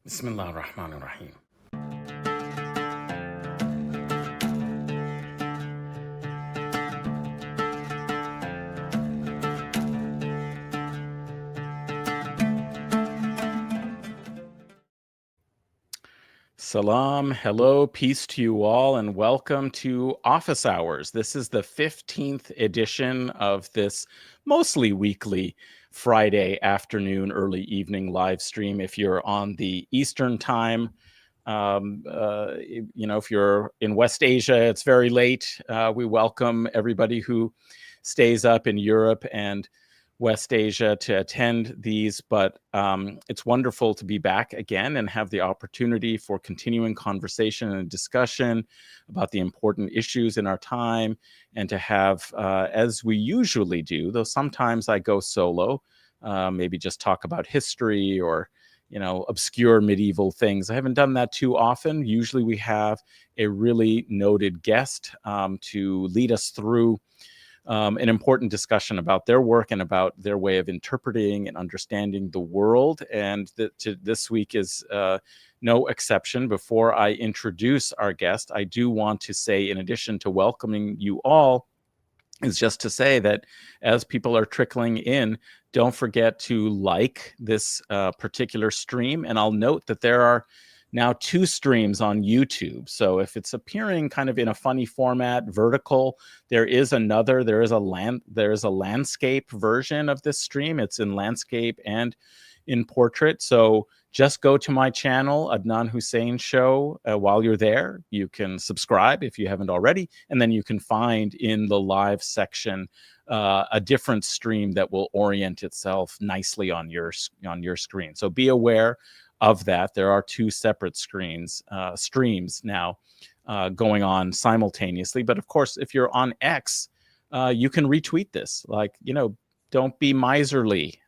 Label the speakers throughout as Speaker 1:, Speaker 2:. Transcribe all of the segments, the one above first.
Speaker 1: Bismillah ar-Rahman ar-Rahim. Salam, hello, peace to you all, and welcome to Office Hours. This is the 15th edition of this mostly weekly Friday afternoon, early evening live stream. If you're on the Eastern time, if you're in West Asia, it's very late. We welcome everybody who stays up in Europe and West Asia to attend these, but it's wonderful to be back again and have the opportunity for continuing conversation and discussion about the important issues in our time, and to have, as we usually do, though sometimes I go solo, maybe just talk about history or obscure medieval things. I haven't done that too often. Usually we have a really noted guest to lead us through an important discussion about their work and about their way of interpreting and understanding the world. And this week is no exception. Before I introduce our guest, I do want to say, in addition to welcoming you all, is just to say that as people are trickling in, don't forget to like this particular stream. And I'll note that there are now 2 streams on YouTube. So if it's appearing kind of in a funny format, vertical, there is a landscape version of this stream. It's in landscape and in portrait. So just go to my channel, Adnan Hussein Show. While you're there, you can subscribe if you haven't already, and then you can find in the live section a different stream that will orient itself nicely on your screen. So be aware of that. There are 2 separate streams now going on simultaneously. But of course, if you're on X, you can retweet this. Don't be miserly.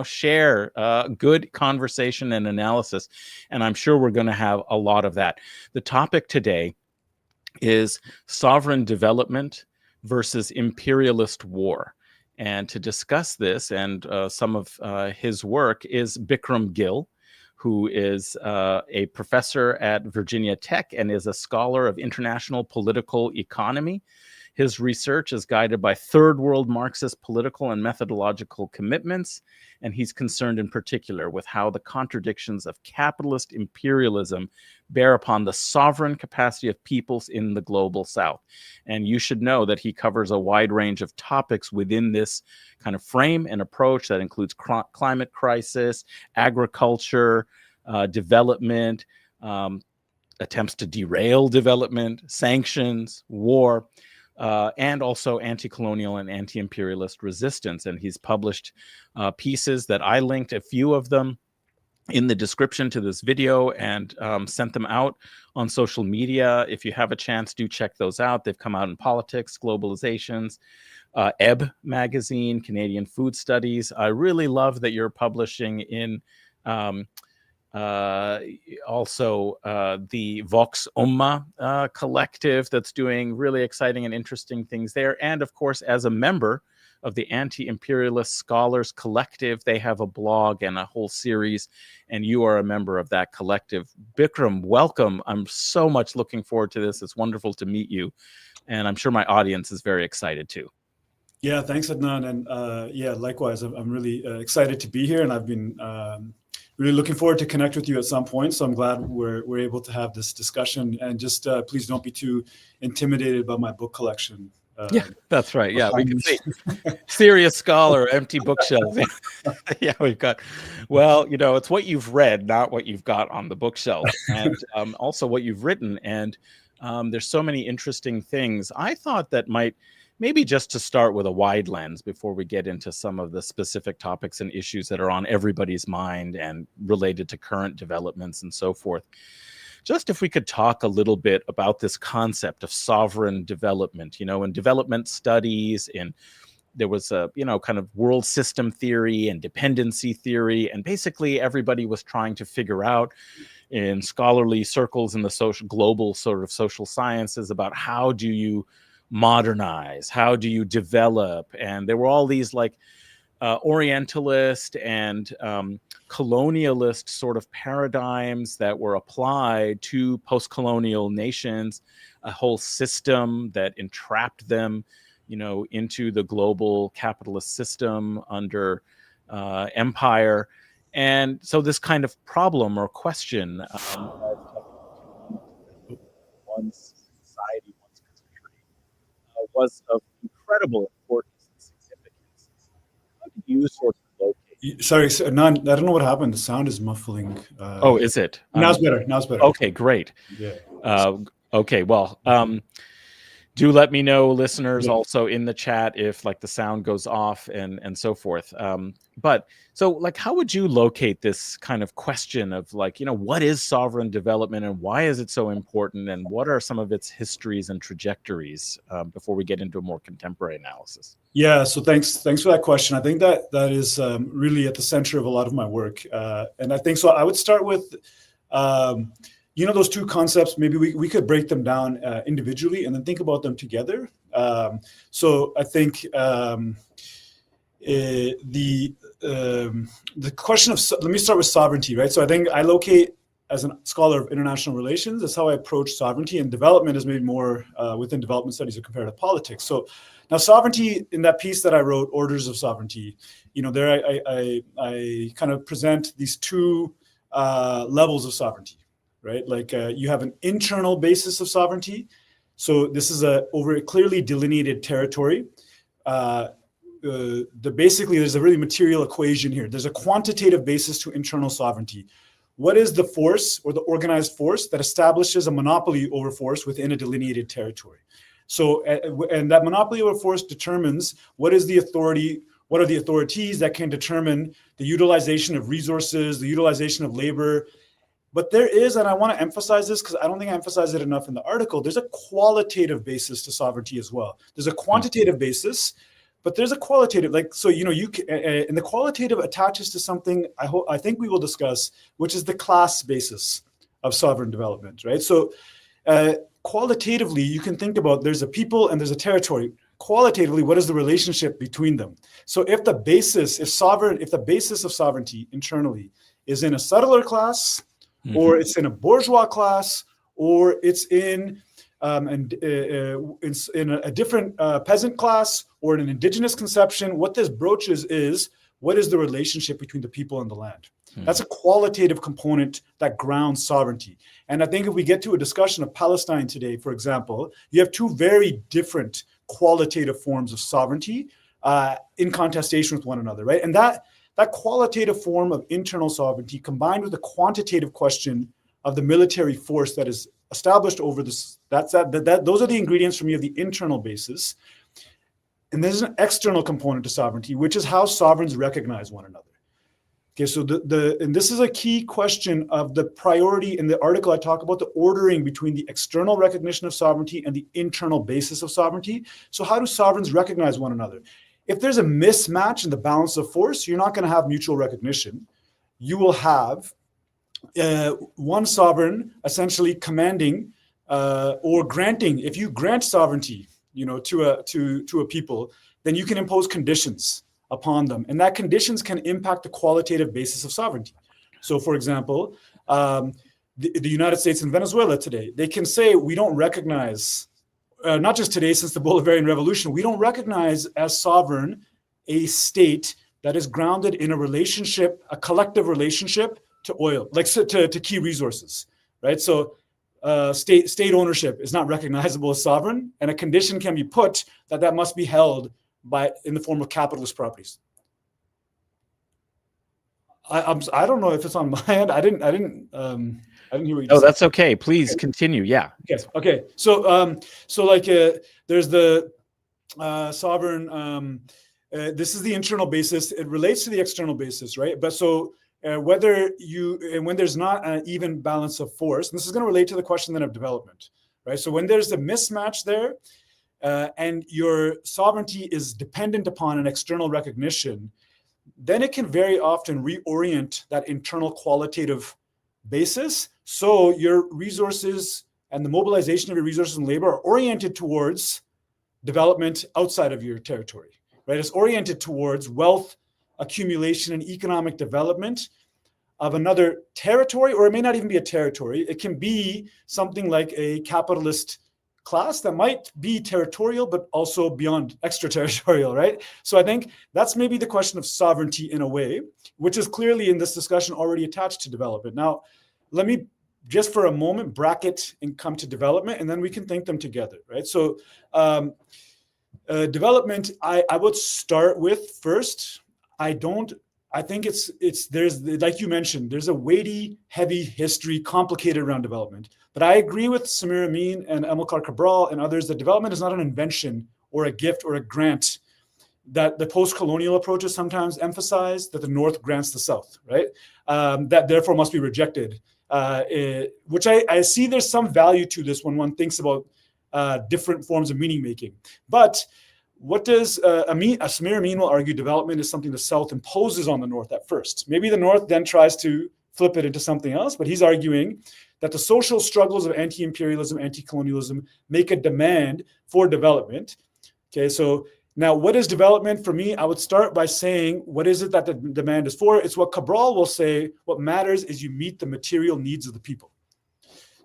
Speaker 1: Share good conversation and analysis. And I'm sure we're going to have a lot of that. The topic today is sovereign development versus imperialist war. And to discuss this and some of his work is Bikrum Gill, who is a professor at Virginia Tech and is a scholar of international political economy. His research is guided by third world Marxist political and methodological commitments, and he's concerned in particular with how the contradictions of capitalist imperialism bear upon the sovereign capacity of peoples in the global South. And you should know that he covers a wide range of topics within this kind of frame and approach that includes climate crisis, agriculture, development, attempts to derail development, sanctions, war, and also anti-colonial and anti-imperialist resistance. And he's published pieces that I linked a few of them in the description to this video and sent them out on social media. If you have a chance, do check those out. They've come out in Politics, Globalizations, Ebb magazine, Canadian Food Studies. I really love that you're publishing in also the Vox Umma collective that's doing really exciting and interesting things there. And of course, as a member of the Anti-Imperialist Scholars Collective, they have a blog and a whole series, and you are a member of that collective. Bikram, welcome. I'm so much looking forward to this. It's wonderful to meet you, and I'm sure my audience is very excited too.
Speaker 2: Yeah, thanks, Adnan. And likewise, I'm really excited to be here, and I've been really looking forward to connect with you at some point. So I'm glad we're able to have this discussion. And just please don't be too intimidated by my book collection.
Speaker 1: Yeah, that's right. Yeah, we can see serious scholar, empty bookshelves. Yeah, we've got, well, it's what you've read, not what you've got on the bookshelf, and also what you've written. And there's so many interesting things. I thought that maybe just to start with a wide lens before we get into some of the specific topics and issues that are on everybody's mind and related to current developments and so forth. Just if we could talk a little bit about this concept of sovereign development, in development studies, there was a, kind of world system theory and dependency theory. And basically everybody was trying to figure out in scholarly circles in the global sort of social sciences about how do you modernize, how do you develop? And there were all these Orientalist and colonialist sort of paradigms that were applied to post-colonial nations, a whole system that entrapped them, into the global capitalist system under empire. And so this kind of problem or question, one's society, one's country, was of incredible importance and significance. How do you sort of locate?
Speaker 2: Sorry, Adnan, I don't know what happened. The sound is muffling.
Speaker 1: Oh, is it?
Speaker 2: Now it's better. Now it's better.
Speaker 1: Okay, great.
Speaker 2: Yeah.
Speaker 1: Okay, well, do let me know, listeners, also in the chat if like the sound goes off and so forth. But so like, how would you locate this kind of question of like, what is sovereign development and why is it so important, and what are some of its histories and trajectories before we get into a more contemporary analysis?
Speaker 2: Yeah, so thanks for that question. I think that is really at the center of a lot of my work, and I think so. I would start with those two concepts. Maybe we could break them down individually and then think about them together. So I think the question of, let me start with sovereignty, right? So I think I locate, as a scholar of international relations, that's how I approach sovereignty, and development is maybe more within development studies or comparative politics. So now sovereignty, in that piece that I wrote, Orders of Sovereignty, there I kind of present these two levels of sovereignty, right? Like you have an internal basis of sovereignty. So this is over a clearly delineated territory. Basically, there's a really material equation here. There's a quantitative basis to internal sovereignty. What is the force or the organized force that establishes a monopoly over force within a delineated territory? So, and that monopoly over force determines what is the authority, what are the authorities that can determine the utilization of resources, the utilization of labor. But there is, and I want to emphasize this because I don't think I emphasized it enough in the article, there's a qualitative basis to sovereignty as well. There's a quantitative basis, but there's a qualitative, like, so, you can, and the qualitative attaches to something I think we will discuss, which is the class basis of sovereign development, right? So qualitatively, you can think about there's a people and there's a territory. Qualitatively, what is the relationship between them? So if the basis of sovereignty internally is in a settler class, or it's in a bourgeois class, or it's in a different peasant class, or in an indigenous conception, what this broaches is, what is the relationship between the people and the land? That's a qualitative component that grounds sovereignty. And I think if we get to a discussion of Palestine today, for example, you have two very different qualitative forms of sovereignty in contestation with one another, right? And that qualitative form of internal sovereignty combined with the quantitative question of the military force that is established over this, those are the ingredients for me of the internal basis. And there's an external component to sovereignty, which is how sovereigns recognize one another. Okay, so and this is a key question of the priority. In the article, I talk about the ordering between the external recognition of sovereignty and the internal basis of sovereignty. So how do sovereigns recognize one another? If there's a mismatch in the balance of force, you're not going to have mutual recognition. You will have one sovereign essentially commanding or granting. If you grant sovereignty, to a people, then you can impose conditions upon them, and that conditions can impact the qualitative basis of sovereignty. So, for example, the United States and Venezuela today, they can say we don't recognize. Not just today, since the Bolivarian Revolution, we don't recognize as sovereign a state that is grounded in a relationship, a collective relationship to oil, like to key resources, right? So state ownership is not recognizable as sovereign, and a condition can be put that must be held in the form of capitalist properties. I don't know if it's on my end. I didn't hear what you said.
Speaker 1: Oh, that's okay. Please continue. Yeah.
Speaker 2: Okay. So there's the sovereign. This is the internal basis. It relates to the external basis, right? But so when there's not an even balance of force, and this is going to relate to the question then of development, right? So when there's a mismatch there, and your sovereignty is dependent upon an external recognition, then it can very often reorient that internal qualitative basis. So your resources and the mobilization of your resources and labor are oriented towards development outside of your territory, right? It's oriented towards wealth accumulation and economic development of another territory, or it may not even be a territory. It can be something like a capitalist class that might be territorial, but also beyond extraterritorial, right? So I think that's maybe the question of sovereignty in a way, which is clearly in this discussion already attached to development. Now, let me just for a moment bracket and come to development, and then we can think them together, right? So development, I would start with first, I think there's, like you mentioned, there's a weighty, heavy history, complicated around development. But I agree with Samir Amin and Amilcar Cabral and others that development is not an invention or a gift or a grant that the post-colonial approaches sometimes emphasize, that the North grants the South, right? That therefore must be rejected, which I see there's some value to this when one thinks about different forms of meaning making. But what does Samir Amin will argue development is something the South imposes on the North at first. Maybe the North then tries to flip it into something else, but he's arguing that the social struggles of anti-imperialism, anti-colonialism make a demand for development. Okay, so now what is development? For me, I would start by saying, what is it that the demand is for? It's what Cabral will say, what matters is you meet the material needs of the people.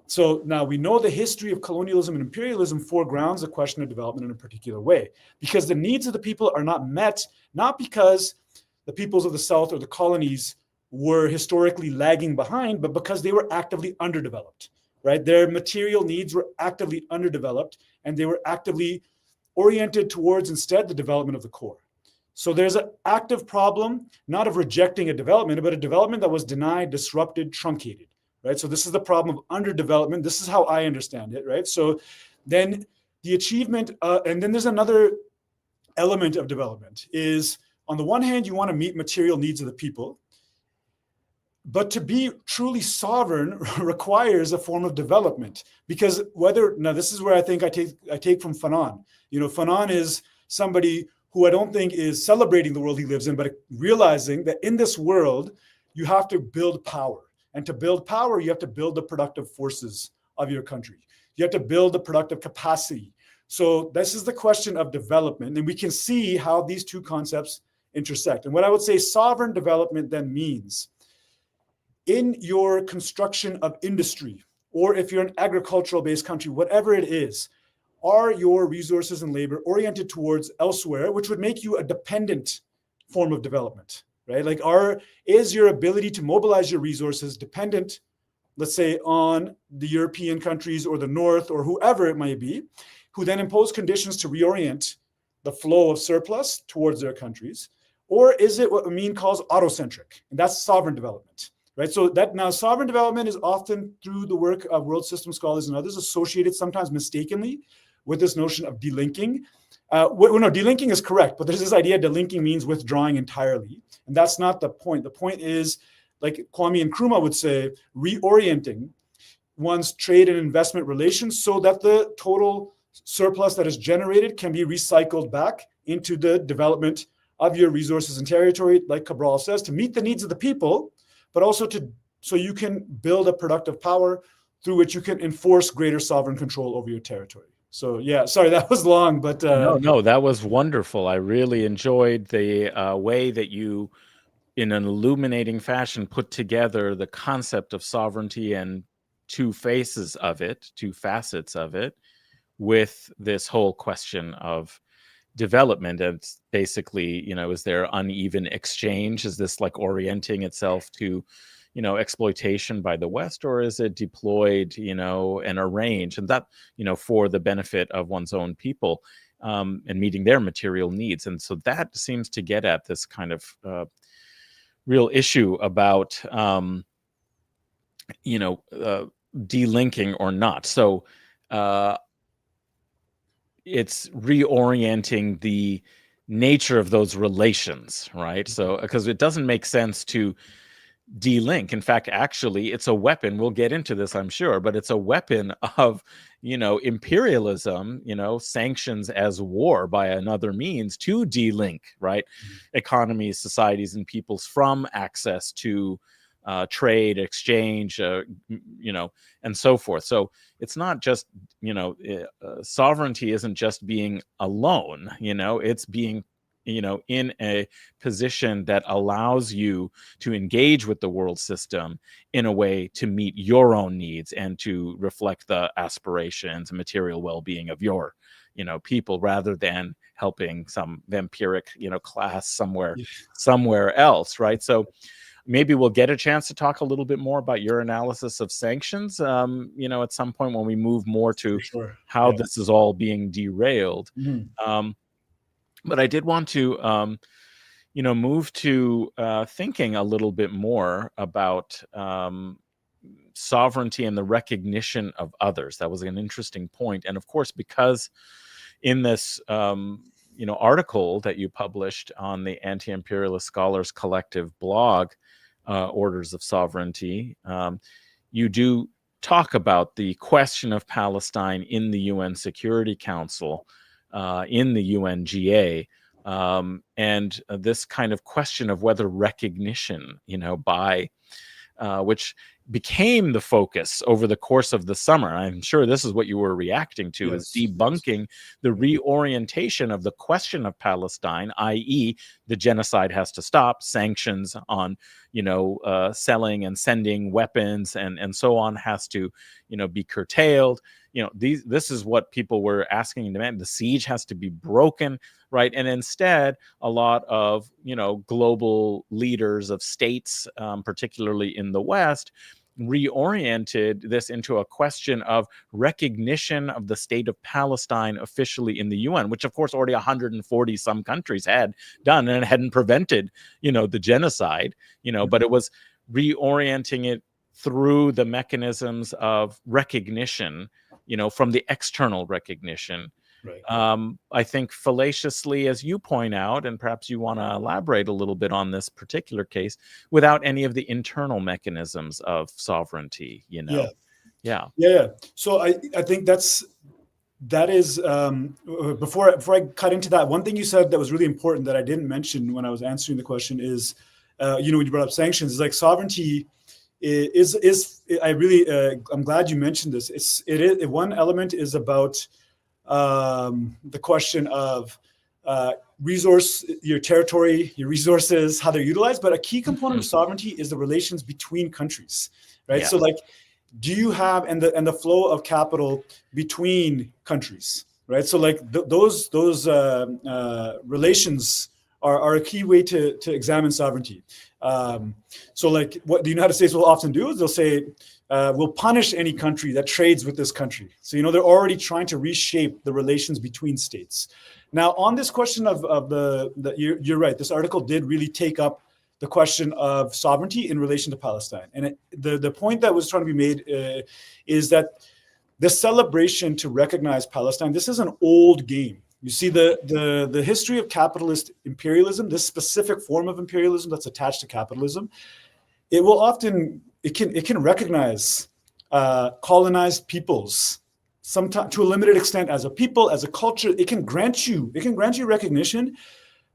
Speaker 2: So now we know the history of colonialism and imperialism foregrounds the question of development in a particular way, because the needs of the people are not met, not because the peoples of the South or the colonies were historically lagging behind, but because they were actively underdeveloped, right? Their material needs were actively underdeveloped, and they were actively oriented towards instead the development of the core. So there's an active problem, not of rejecting a development, but a development that was denied, disrupted, truncated. Right? So this is the problem of underdevelopment. This is how I understand it, right? So then the achievement, and then there's another element of development is, on the one hand, you want to meet material needs of the people, but to be truly sovereign requires a form of development, because now this is where I think I take from Fanon. You know, Fanon is somebody who I don't think is celebrating the world he lives in, but realizing that in this world, you have to build power. And to build power, you have to build the productive forces of your country. You have to build the productive capacity. So this is the question of development. And we can see how these two concepts intersect. And what I would say sovereign development then means, in your construction of industry, or if you're an agricultural-based country, whatever it is, are your resources and labor oriented towards elsewhere, which would make you a dependent form of development? Right? Like, is your ability to mobilize your resources dependent, let's say, on the European countries or the North or whoever it might be, who then impose conditions to reorient the flow of surplus towards their countries? Or is it what Amin calls autocentric? And that's sovereign development, right? So that now sovereign development is often, through the work of world system scholars and others, associated sometimes mistakenly with this notion of delinking. Delinking is correct, but there's this idea delinking means withdrawing entirely. And that's not the point. The point is, like Kwame Nkrumah would say, reorienting one's trade and investment relations so that the total surplus that is generated can be recycled back into the development of your resources and territory, like Cabral says, to meet the needs of the people, but also so you can build a productive power through which you can enforce greater sovereign control over your territory. So yeah, sorry, that was long, but
Speaker 1: no, that was wonderful. I really enjoyed the way that you, in an illuminating fashion, put together the concept of sovereignty and two facets of it, with this whole question of development. And it's basically, is there uneven exchange? Is this like orienting itself to exploitation by the West, or is it deployed, and arranged, and that, for the benefit of one's own people, and meeting their material needs? And so that seems to get at this kind of real issue about, delinking or not. So it's reorienting the nature of those relations, right? So, because it doesn't make sense to delink. In fact, actually, it's a weapon. We'll get into this, I'm sure, but it's a weapon of, imperialism, sanctions as war by another means to delink, right? Economies, societies, and peoples from access to trade, exchange, and so forth. So it's not just, sovereignty isn't just being alone, it's being in a position that allows you to engage with the world system in a way to meet your own needs and to reflect the aspirations and material well-being of your, people, rather than helping some vampiric, class somewhere else, right? So maybe we'll get a chance to talk a little bit more about your analysis of sanctions, at some point when we move more to how this is all being derailed. But I did want to, move to thinking a little bit more about sovereignty and the recognition of others. That was an interesting point. And of course, because in this, article that you published on the Anti-Imperialist Scholars Collective blog, Orders of Sovereignty, you do talk about the question of Palestine in the UN Security Council, in the UNGA, and this kind of question of whether recognition, by which became the focus over the course of the summer. I'm sure this is what you were reacting to, is debunking the reorientation of the question of Palestine, i.e. the genocide has to stop, sanctions on, selling and sending weapons and so on has to, be curtailed. This is what people were asking and demanding. The siege has to be broken, right? And instead, a lot of, global leaders of states, particularly in the West, reoriented this into a question of recognition of the state of Palestine officially in the UN, which of course already 140 some countries had done, and it hadn't prevented, the genocide, but it was reorienting it through the mechanisms of recognition, from the external recognition. Right. I think fallaciously, as you point out, and perhaps you want to elaborate a little bit on this particular case, without any of the internal mechanisms of sovereignty, Yeah.
Speaker 2: So I think that is before I cut into that, one thing you said that was really important that I didn't mention when I was answering the question is, when you brought up sanctions, is like sovereignty is I really I'm glad you mentioned this. It is one element is about the question of your territory, your resources, how they're utilized. But a key component of sovereignty is the relations between countries, right? Yeah. So like, do you have, and the flow of capital between countries, right? So like those relations are a key way to examine sovereignty. So like what the United States will often do is they'll say, we'll punish any country that trades with this country. So, they're already trying to reshape the relations between states. Now, on this question of you're right, this article did really take up the question of sovereignty in relation to Palestine. And the point that was trying to be made is that the celebration to recognize Palestine, this is an old game. You see the history of capitalist imperialism, this specific form of imperialism that's attached to capitalism, it will often, it can recognize colonized peoples, sometimes to a limited extent as a people, as a culture. It can grant you recognition,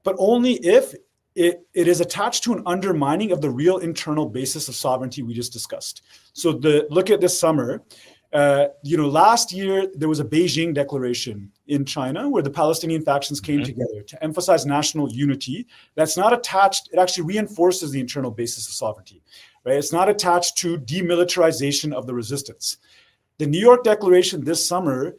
Speaker 2: but only if it is attached to an undermining of the real internal basis of sovereignty we just discussed. So look at this summer. Last year there was a Beijing declaration in China where the Palestinian factions came together to emphasize national unity. That's not attached. It actually reinforces the internal basis of sovereignty, right? It's not attached to demilitarization of the resistance. The New York Declaration this summer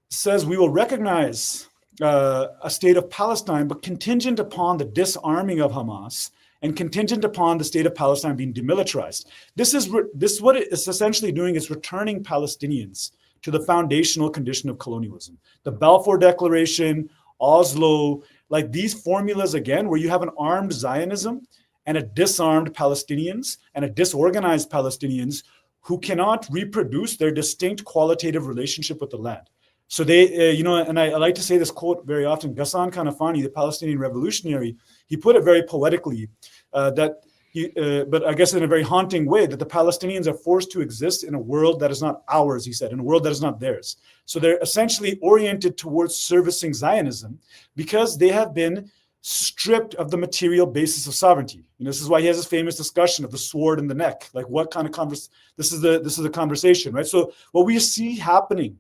Speaker 2: says we will recognize a state of Palestine, but contingent upon the disarming of Hamas and contingent upon the state of Palestine being demilitarized. This is what it is essentially doing, is returning Palestinians to the foundational condition of colonialism. The Balfour Declaration, Oslo, like these formulas again, where you have an armed Zionism and a disarmed Palestinians and a disorganized Palestinians who cannot reproduce their distinct qualitative relationship with the land. So they, and I like to say this quote very often, Ghassan Kanafani, the Palestinian revolutionary, he put it very poetically, but I guess in a very haunting way, that the Palestinians are forced to exist in a world that is not ours, he said, in a world that is not theirs. So they're essentially oriented towards servicing Zionism because they have been stripped of the material basis of sovereignty. This is why he has this famous discussion of the sword in the neck. Like what kind of this is the conversation, right? So what we see happening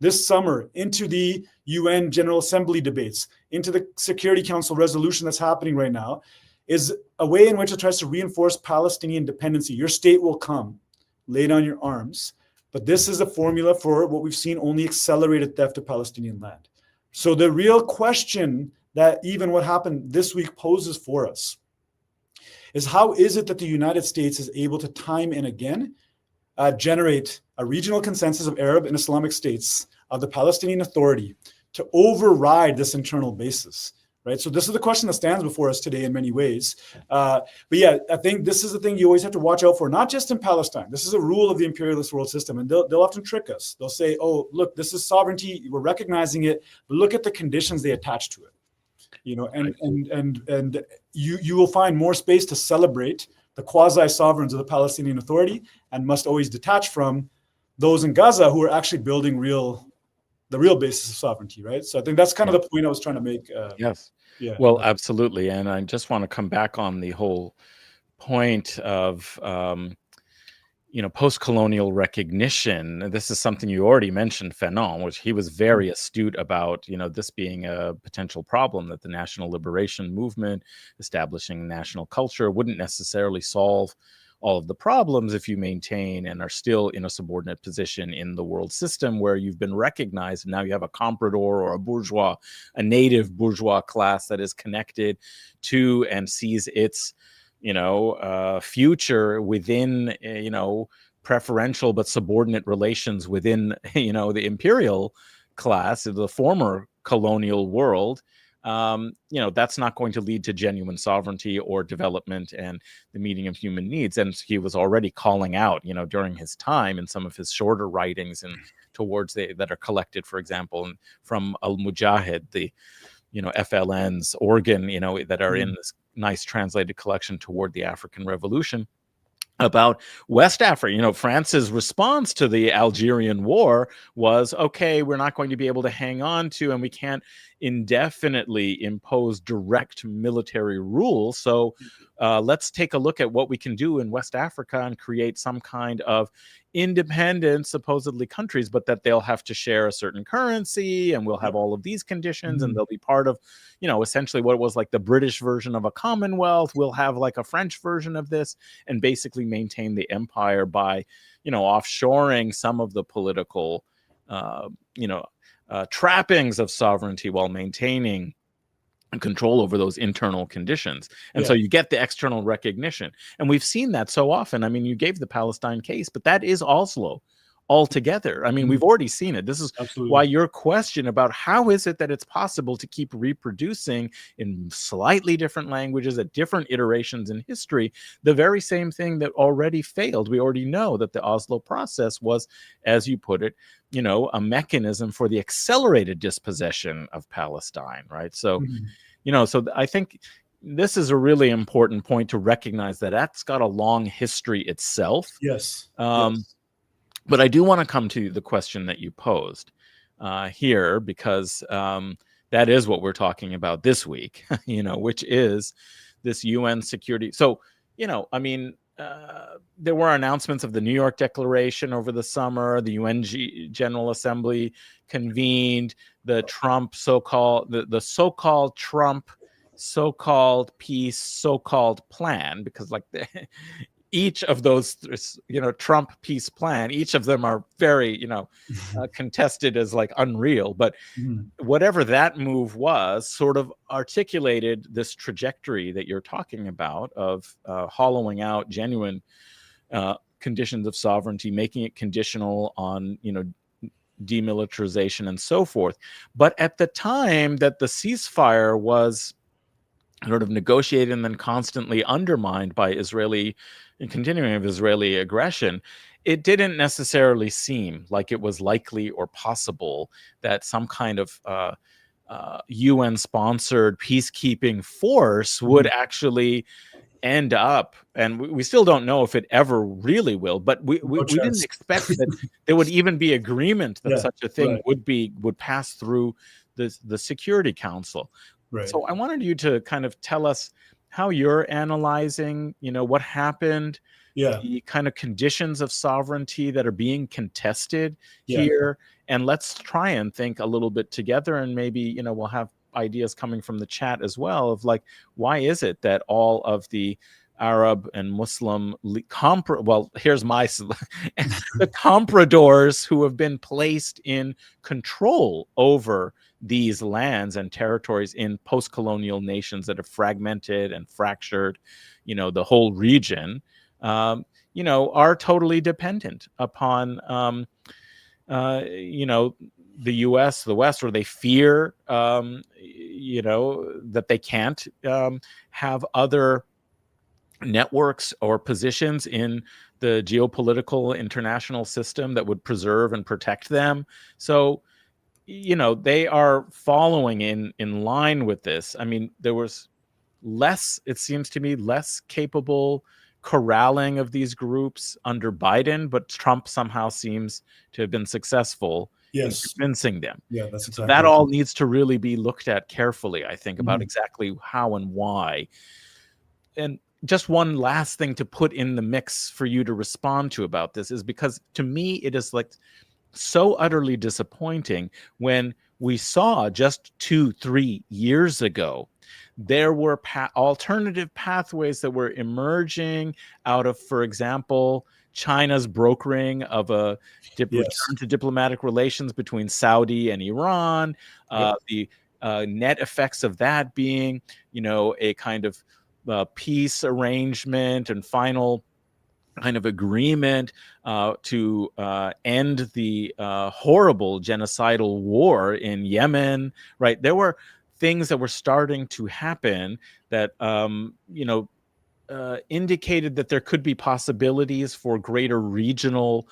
Speaker 2: this summer into the UN General Assembly debates, into the Security Council resolution that's happening right now, is a way in which it tries to reinforce Palestinian dependency. Your state will come, lay down your arms. But this is a formula for what we've seen, only accelerated theft of Palestinian land. So the real question that even what happened this week poses for us is, how is it that the United States is able to time and again generate a regional consensus of Arab and Islamic states of the Palestinian Authority to override this internal basis, right? So this is the question that stands before us today in many ways. But yeah, I think this is the thing you always have to watch out for, not just in Palestine. This is a rule of the imperialist world system, and they'll often trick us. They'll say, oh, look, this is sovereignty, we're recognizing it, but look at the conditions they attach to it. You know, and you will find more space to celebrate the quasi-sovereigns of the Palestinian Authority, and must always detach from those in Gaza who are actually building the real basis of sovereignty, right? So I think that's kind of the point I was trying to make.
Speaker 1: Yes.
Speaker 2: Yeah.
Speaker 1: Well, absolutely. And I just want to come back on the whole point of, post-colonial recognition. This is something you already mentioned, Fanon, which he was very astute about, this being a potential problem, that the national liberation movement, establishing national culture, wouldn't necessarily solve all of the problems if you maintain and are still in a subordinate position in the world system where you've been recognized. And now you have a comprador or a bourgeois, a native bourgeois class that is connected to and sees its future within, preferential but subordinate relations within, the imperial class of the former colonial world. That's not going to lead to genuine sovereignty or development and the meeting of human needs. And he was already calling out, during his time in some of his shorter writings and that are collected, for example, from Al-Mujahid, the FLN's organ, that are in this nice translated collection toward the African Revolution, about West Africa. France's response to the Algerian War was, okay, we're not going to be able to hang on to, and we can't indefinitely impose direct military rule. So let's take a look at what we can do in West Africa and create some kind of independent, supposedly countries, but that they'll have to share a certain currency, and we'll have all of these conditions, and they'll be part of, essentially what was like the British version of a Commonwealth. We'll have like a French version of this, and basically maintain the empire by, offshoring some of the political, trappings of sovereignty while maintaining control over those internal conditions. And so you get the external recognition. And we've seen that so often. I mean, you gave the Palestine case, but that is Oslo altogether. I mean, we've already seen it. This is why your question about how is it that it's possible to keep reproducing in slightly different languages at different iterations in history, the very same thing that already failed. We already know that the Oslo process was, as you put it, a mechanism for the accelerated dispossession of Palestine, right? So, so I think this is a really important point to recognize that that's got a long history itself.
Speaker 2: Yes.
Speaker 1: But I do want to come to the question that you posed here, because that is what we're talking about this week, which is this UN security. So, there were announcements of the New York Declaration over the summer. The UN General Assembly convened the Trump the so-called Trump so-called peace so-called plan, because each of those, Trump peace plan, each of them are very, contested as like unreal. But whatever that move was, sort of articulated this trajectory that you're talking about of hollowing out genuine conditions of sovereignty, making it conditional on, demilitarization and so forth. But at the time that the ceasefire was sort of negotiated and then constantly undermined by Israeli and continuing of Israeli aggression, it didn't necessarily seem like it was likely or possible that some kind of UN-sponsored peacekeeping force would actually end up, and we still don't know if it ever really will, but we didn't expect that there would even be agreement that such a thing would pass through the Security Council. Right. So I wanted you to kind of tell us how you're analyzing, what happened, the kind of conditions of sovereignty that are being contested here, And let's try and think a little bit together, and maybe, we'll have ideas coming from the chat as well of like, why is it that all of the Arab and Muslim here's my the compradors who have been placed in control over these lands and territories in post-colonial nations that have fragmented and fractured, the whole region, are totally dependent upon, the U.S., the West, or they fear, that they can't have other networks or positions in the geopolitical international system that would preserve and protect them. So, they are following in line with this. I mean, there was it seems to me, less capable corralling of these groups under Biden, but Trump somehow seems to have been successful in convincing them.
Speaker 2: Yeah, that's exactly.
Speaker 1: So that all needs to really be looked at carefully, I think, about exactly how and why. And just one last thing to put in the mix for you to respond to about this is because to me, it is like so utterly disappointing when we saw just 2-3 years ago, there were alternative pathways that were emerging out of, for example, China's brokering of a return to diplomatic relations between Saudi and Iran, the net effects of that being, a kind of peace arrangement and final kind of agreement to end the horrible genocidal war in Yemen, right? There were things that were starting to happen that, indicated that there could be possibilities for greater regional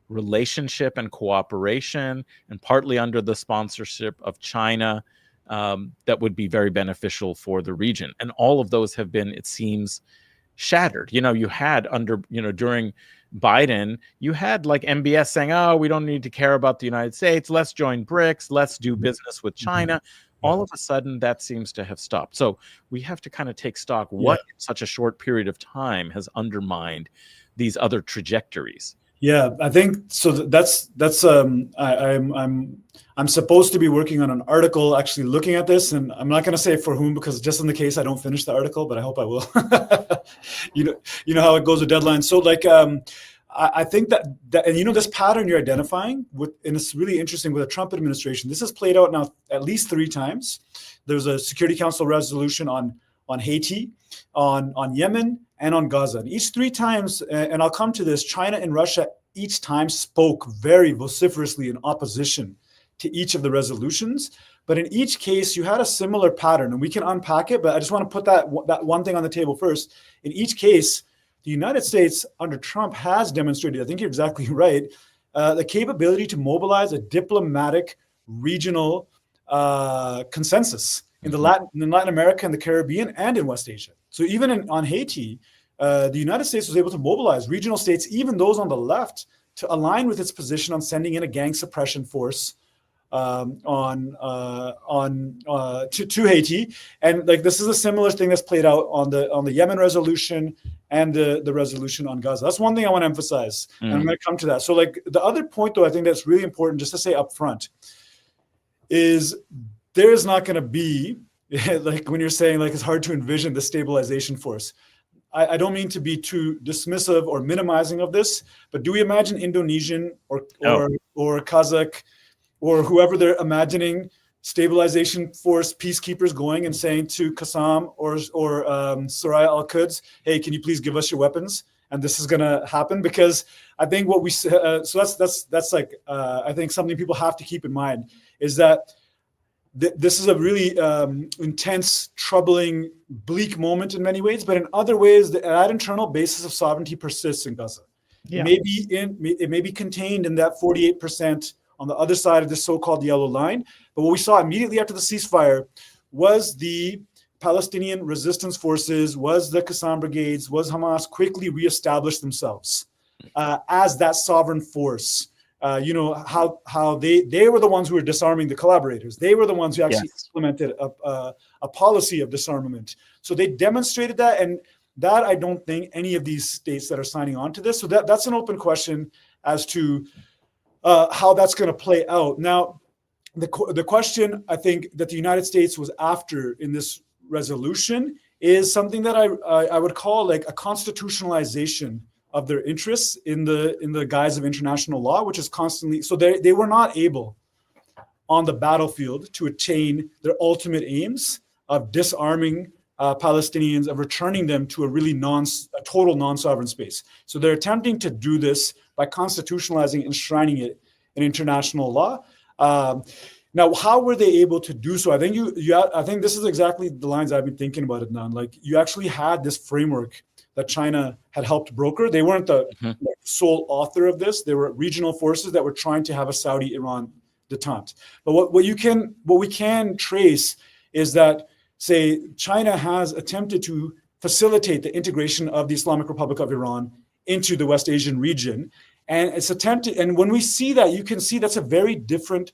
Speaker 1: relationship and cooperation, and partly under the sponsorship of China, that would be very beneficial for the region. And all of those have been, it seems, shattered. You had during Biden, you had like MBS saying, oh, we don't need to care about the United States. Let's join BRICS. Let's do business with China. All of a sudden, that seems to have stopped. So we have to kind of take stock what in such a short period of time has undermined these other trajectories.
Speaker 2: Yeah, I think so. That's I'm supposed to be working on an article actually looking at this, and I'm not going to say for whom, because just in the case I don't finish the article, but I hope I will. you know how it goes with deadlines. So like I think that and this pattern you're identifying and it's really interesting with the Trump administration. This has played out now at least 3 times. There's a Security Council resolution on Haiti, on Yemen, and on Gaza. And each 3 times, and I'll come to this, China and Russia each time spoke very vociferously in opposition to each of the resolutions. But in each case, you had a similar pattern, and we can unpack it, but I just want to put that one thing on the table first. In each case, the United States under Trump has demonstrated, I think you're exactly right, the capability to mobilize a diplomatic regional consensus in Latin America and the Caribbean and in West Asia. So even on Haiti, the United States was able to mobilize regional states, even those on the left, to align with its position on sending in a gang suppression force to Haiti. And like this is a similar thing that's played out on the Yemen resolution and the resolution on Gaza. That's one thing I want to emphasize, and I'm going to come to that. So like the other point, though, I think that's really important just to say up front is there is not going to be, like when you're saying like it's hard to envision the stabilization force. I don't mean to be too dismissive or minimizing of this, but do we imagine Indonesian or Kazakh or whoever they're imagining stabilization force peacekeepers going and saying to Qassam or Soraya al-Quds, hey, can you please give us your weapons? And this is going to happen? Because I think what we so that's like I think something people have to keep in mind is that this is a really intense, troubling, bleak moment in many ways, but in other ways, that internal basis of sovereignty persists in Gaza. Yeah. It may be contained in that 48% on the other side of the so-called yellow line. But what we saw immediately after the ceasefire was the Palestinian resistance forces, was the Qassam brigades, was Hamas quickly reestablished themselves as that sovereign force. How they were the ones who were disarming the collaborators. They were the ones who actually implemented a policy of disarmament. So they demonstrated that, and that I don't think any of these states that are signing on to this. So that's an open question as to how that's going to play out. Now, the question I think that the United States was after in this resolution is something that I would call like a constitutionalization of their interests in the guise of international law, which is constantly, so they were not able on the battlefield to attain their ultimate aims of disarming Palestinians, of returning them to a total non-sovereign space. So they're attempting to do this by constitutionalizing and enshrining it in international law. Now, how were they able to do so? I think I think this is exactly the lines I've been thinking about, Adnan. Like, you actually had this framework that China had helped broker. They weren't the sole author of this. There were regional forces that were trying to have a Saudi-Iran detente. But what we can trace is that, say, China has attempted to facilitate the integration of the Islamic Republic of Iran into the West Asian region. And it's attempted, and when we see that, you can see that's a very different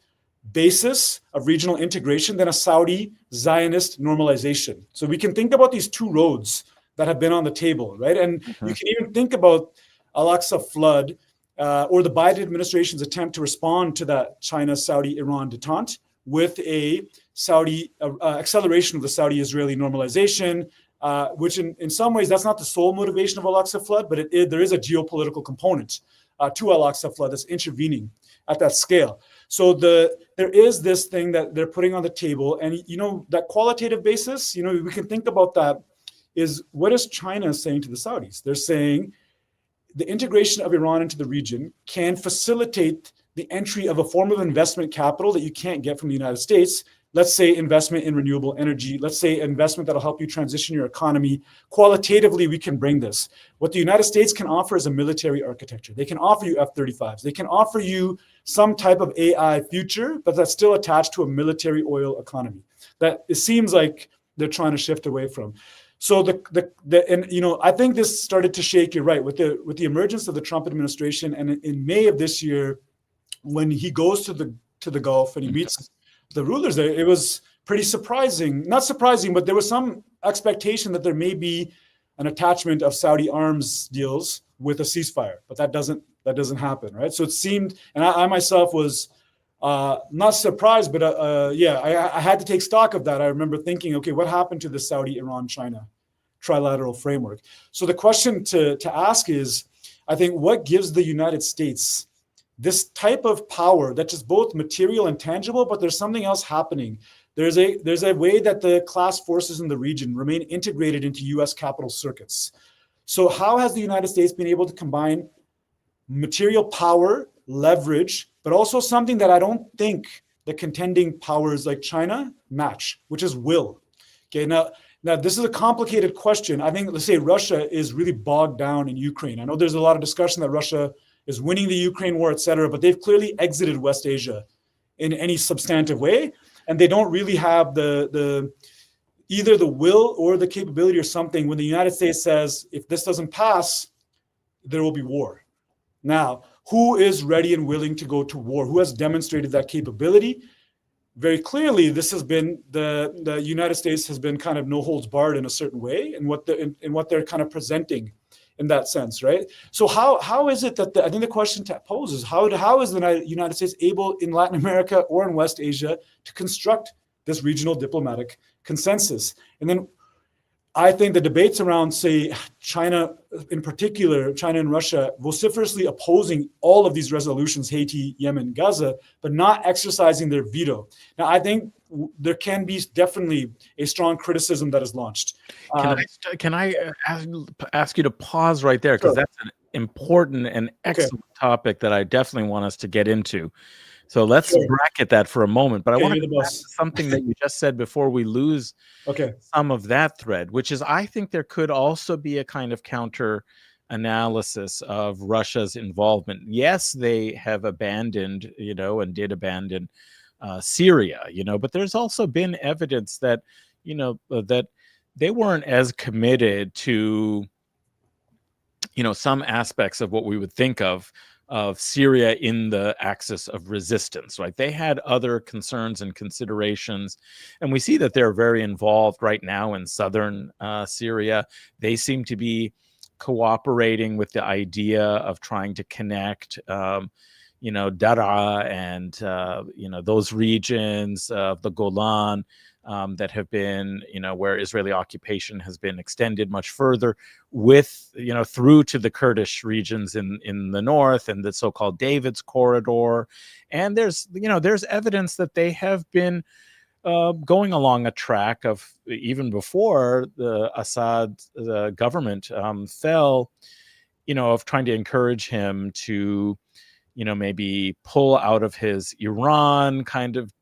Speaker 2: basis of regional integration than a Saudi Zionist normalization. So we can think about these two roads that have been on the table, right? And you can even think about Al-Aqsa flood or the Biden administration's attempt to respond to that China-Saudi-Iran detente with a Saudi acceleration of the Saudi-Israeli normalization, which in some ways, that's not the sole motivation of Al-Aqsa flood, but there is a geopolitical component to Al-Aqsa flood that's intervening at that scale. So there is this thing that they're putting on the table, and that qualitative basis, we can think about that is, what is China saying to the Saudis? They're saying the integration of Iran into the region can facilitate the entry of a form of investment capital that you can't get from the United States. Let's say investment in renewable energy. Let's say investment that'll help you transition your economy. Qualitatively, we can bring this. What the United States can offer is a military architecture. They can offer you F-35s. They can offer you some type of AI future, but that's still attached to a military oil economy that it seems like they're trying to shift away from. So I think this started to shake. You're right, with the emergence of the Trump administration, and in May of this year, when he goes to the Gulf and he meets the rulers there, it was pretty surprising. Not surprising, but there was some expectation that there may be an attachment of Saudi arms deals with a ceasefire, but that doesn't happen, right? So it seemed, and I myself was not surprised, but I had to take stock of that. I remember thinking, okay, what happened to the Saudi, Iran, China trilateral framework? So the question to ask is, I think, what gives the United States this type of power that is both material and tangible, but there's something else happening. There's a way that the class forces in the region remain integrated into US capital circuits. So how has the United States been able to combine material power, leverage, but also something that I don't think the contending powers like China match, which is will? Okay, now this is a complicated question. I think, let's say, Russia is really bogged down in Ukraine. I know there's a lot of discussion that Russia is winning the Ukraine war, et cetera, but they've clearly exited West Asia in any substantive way. And they don't really have either the will or the capability or something when the United States says, if this doesn't pass, there will be war. Now, who is ready and willing to go to war? Who has demonstrated that capability? Very clearly, this has been the United States has been kind of no holds barred in a certain way, and what they're kind of presenting in that sense, right? So how is it that I think the question to pose is, how is the United States able in Latin America or in West Asia to construct this regional diplomatic consensus? And then I think the debates around, say, China in particular, China and Russia vociferously opposing all of these resolutions, Haiti, Yemen, Gaza, but not exercising their veto. Now, I think there can be definitely a strong criticism that is launched.
Speaker 1: Can I ask you to pause right there? Because that's an important and excellent topic that I definitely want us to get into. So let's bracket that for a moment. But I want to go back to something that you just said before we lose some of that thread, which is, I think there could also be a kind of counter analysis of Russia's involvement. Yes, they have abandoned, and did abandon Syria, but there's also been evidence that, that they weren't as committed to, some aspects of what we would think of Syria in the axis of resistance, right? They had other concerns and considerations, and we see that they're very involved right now in southern Syria. They seem to be cooperating with the idea of trying to connect, Daraa and those regions of the Golan that have been, where Israeli occupation has been extended much further, with through to the Kurdish regions in the north and the so-called David's corridor. And there's evidence that they have been going along a track of, even before the Assad government fell, of trying to encourage him to, maybe pull out of his Iran kind of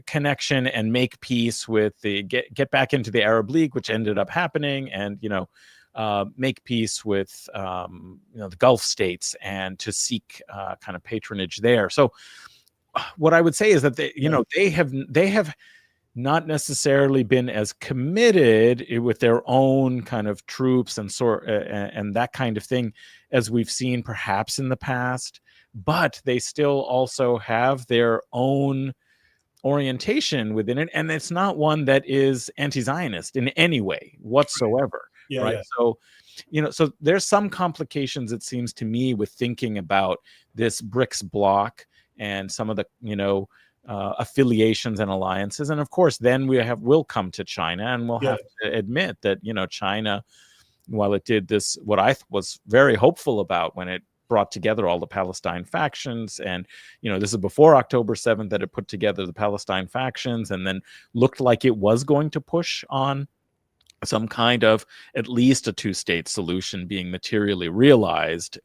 Speaker 1: connection and make peace with the get back into the Arab League, which ended up happening, and make peace with the Gulf states and to seek kind of patronage there. So what I would say is that they have not necessarily been as committed with their own kind of troops and that kind of thing as we've seen perhaps in the past, but they still also have their own orientation within it, and it's not one that is anti-Zionist in any way whatsoever. Right? Yeah. So so there's some complications, it seems to me, with thinking about this BRICS bloc and some of the affiliations and alliances. And of course then we'll come to China, and we'll have to admit that China, while it did this, what I was very hopeful about when it brought together all the Palestine factions, and this is before October 7th that it put together the Palestine factions, and then looked like it was going to push on some kind of at least a two-state solution being materially realized.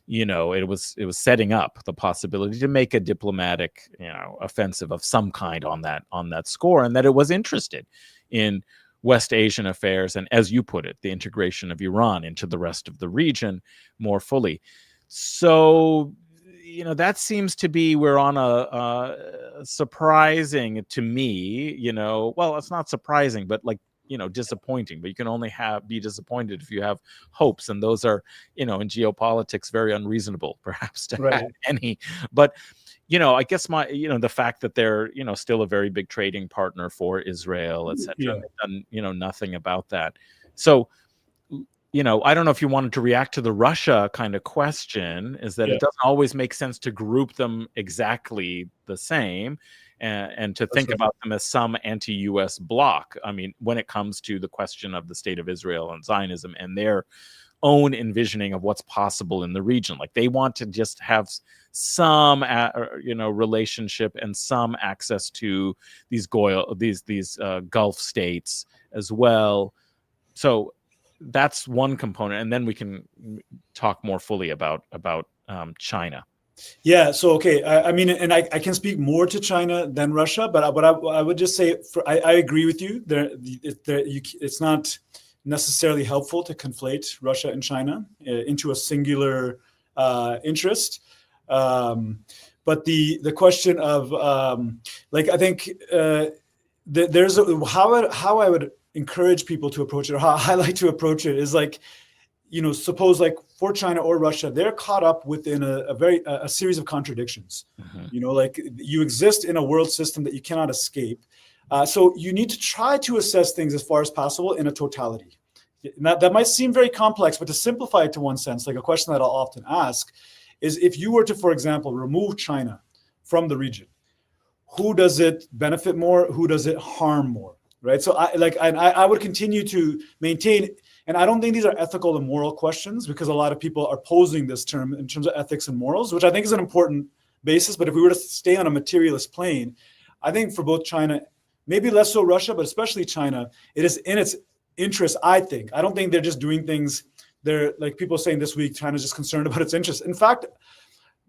Speaker 1: It was setting up the possibility to make a diplomatic offensive of some kind on that score, and that it was interested in West Asian affairs, and, as you put it, the integration of Iran into the rest of the region more fully. So, that seems to be, we're on a surprising to me, well, it's not surprising, but disappointing, but you can only be disappointed if you have hopes. And those are, in geopolitics, very unreasonable, perhaps, to have any. But I guess the fact that they're, still a very big trading partner for Israel, et cetera, they've done, nothing about that. So, I don't know if you wanted to react to the Russia kind of question, is that it doesn't always make sense to group them exactly the same and to think about them as some anti-US bloc. I mean, when it comes to the question of the state of Israel and Zionism and their own envisioning of what's possible in the region. Like, they want to just have some, relationship and some access to these Gulf states as well. So that's one component, and then we can talk more fully about China.
Speaker 2: Yeah. So, okay. I mean, and I can speak more to China than Russia, but I would just say, I agree with you. It's not necessarily helpful to conflate Russia and China into a singular interest. But the question of I think there's how I would encourage people to approach it, or how I like to approach it, is suppose for China or Russia, they're caught up within a series of contradictions. Mm-hmm. You exist in a world system that you cannot escape. So you need to try to assess things as far as possible in a totality. That might seem very complex, but to simplify it to one sense, like a question that I'll often ask is, if you were to, for example, remove China from the region, who does it benefit more? Who does it harm more? Right. So I would continue to maintain, and I don't think these are ethical and moral questions, because a lot of people are posing this term in terms of ethics and morals, which I think is an important basis. But if we were to stay on a materialist plane, I think for both China, maybe less so Russia, but especially China, it is in its interest, I think. I don't think they're just doing things. They're, like people saying this week, China's just concerned about its interests. In fact,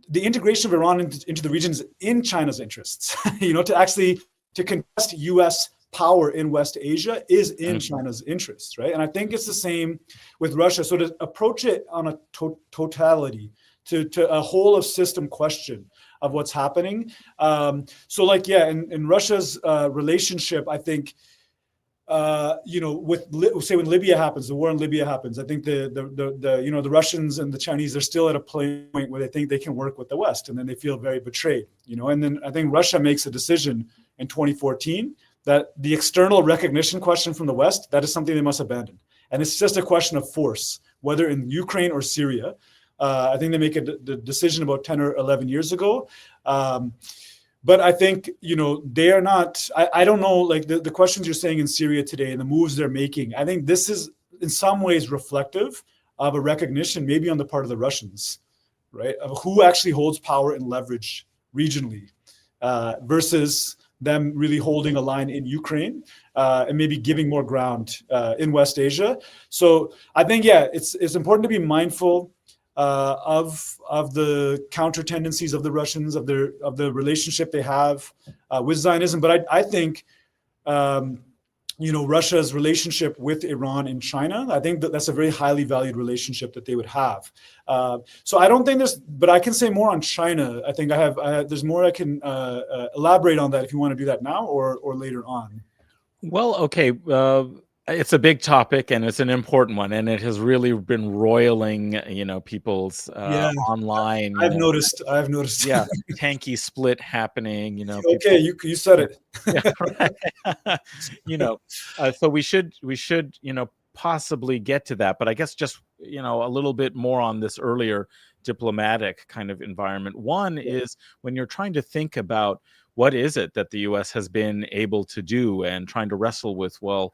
Speaker 2: the integration of Iran into the region is in China's interests. To contest U.S. power in West Asia is in China's interests, right? And I think it's the same with Russia. So to approach it on a totality, to a whole of system question of what's happening. In Russia's relationship, I think, when Libya happens, the war in Libya happens, I think the Russians and the Chinese are still at a point where they think they can work with the West, and then they feel very betrayed, and then I think Russia makes a decision in 2014 that the external recognition question from the West, that is something they must abandon. And it's just a question of force, whether in Ukraine or Syria, I think they make the decision about 10 or 11 years ago. But I think, they are not, I don't know, like the questions you're saying in Syria today and the moves they're making, I think this is in some ways reflective of a recognition, maybe on the part of the Russians, right, of who actually holds power and leverage regionally, versus them really holding a line in Ukraine, and maybe giving more ground in West Asia. So I think, it's important to be mindful of the counter tendencies of the Russians, of the relationship they have with Zionism. But I think Russia's relationship with Iran and China, I think that's a very highly valued relationship that they would have. So I don't think but I can say more on China. I think there's more I can elaborate on that if you want to do that now or later on.
Speaker 1: Well, okay. It's a big topic and it's an important one, and it has really been roiling, people's online.
Speaker 2: I've noticed.
Speaker 1: Yeah, tanky split happening.
Speaker 2: Okay, you said it.
Speaker 1: Yeah, right. So we should possibly get to that, but I guess just a little bit more on this earlier diplomatic kind of environment. One is when you're trying to think about what is it that the U.S. has been able to do and trying to wrestle with, well,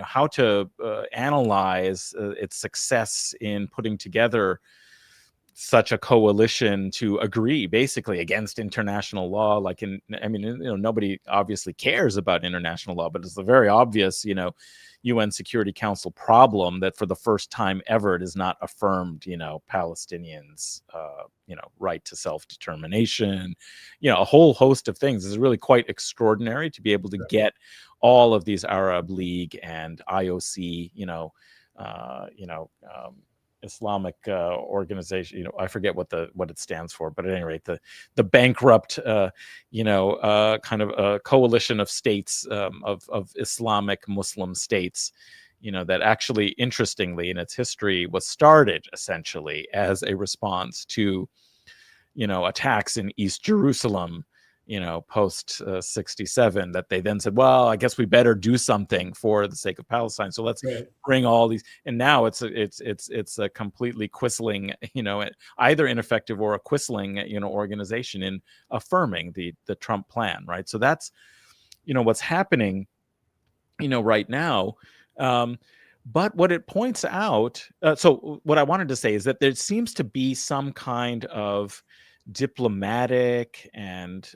Speaker 1: how to analyze its success in putting together such a coalition to agree basically against international law. Nobody obviously cares about international law, but it's a very obvious, UN Security Council problem that for the first time ever, it has not affirmed, Palestinians, right to self-determination, a whole host of things. It's really quite extraordinary to be able to get all of these Arab League and IOC, Islamic organization, I forget what it stands for, but at any rate, the bankrupt, kind of a coalition of states, of Islamic Muslim states, that actually, interestingly, in its history, was started essentially as a response to, attacks in East Jerusalem, post 67, that they then said, well, I guess we better do something for the sake of Palestine. So let's bring all these. And now it's a completely quisling, either ineffective or a quisling, organization in affirming the Trump plan. Right. So that's, what's happening, right now. But what it points out, so what I wanted to say is that there seems to be some kind of diplomatic and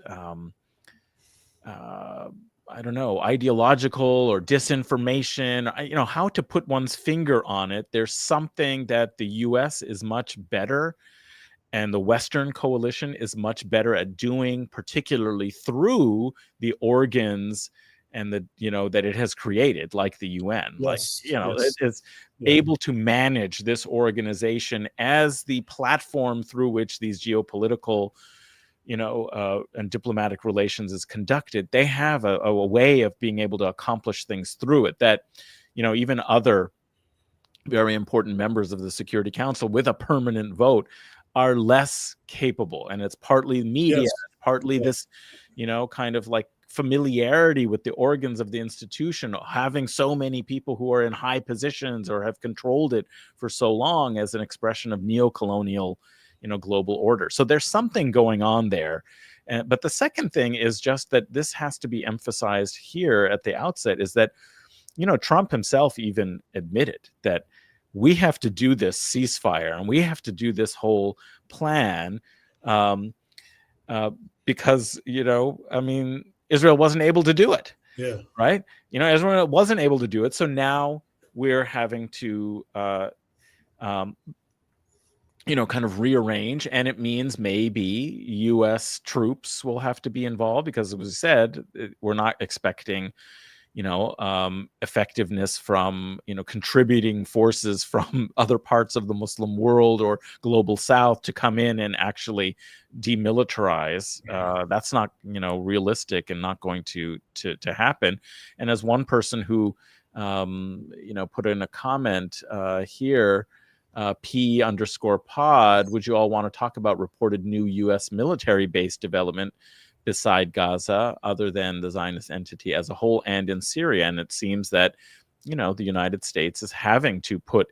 Speaker 1: I don't know, ideological or disinformation, how to put one's finger on it. There's something that the US is much better and the Western coalition is much better at doing, particularly through the organs and that it has created, like the UN. It is able to manage this organization as the platform through which these geopolitical, and diplomatic relations is conducted. They have a way of being able to accomplish things through it that, even other very important members of the Security Council with a permanent vote are less capable. And it's partly media, partly this, kind of like familiarity with the organs of the institution, having so many people who are in high positions or have controlled it for so long as an expression of neo-colonial, global order. So there's something going on there. But the second thing is just that this has to be emphasized here at the outset, is that, Trump himself even admitted that we have to do this ceasefire and we have to do this whole plan because, Israel wasn't able to do it.
Speaker 2: Yeah.
Speaker 1: Right. Israel wasn't able to do it. So now we're having to, kind of rearrange. And it means maybe U.S. troops will have to be involved because, as was said, we're not expecting, effectiveness from, contributing forces from other parts of the Muslim world or global South to come in and actually demilitarize. That's not, realistic and not going to happen. And as one person who, put in a comment here, P_pod, would you all want to talk about reported new U.S. military base development beside Gaza, other than the Zionist entity as a whole and in Syria? And it seems that, the United States is having to put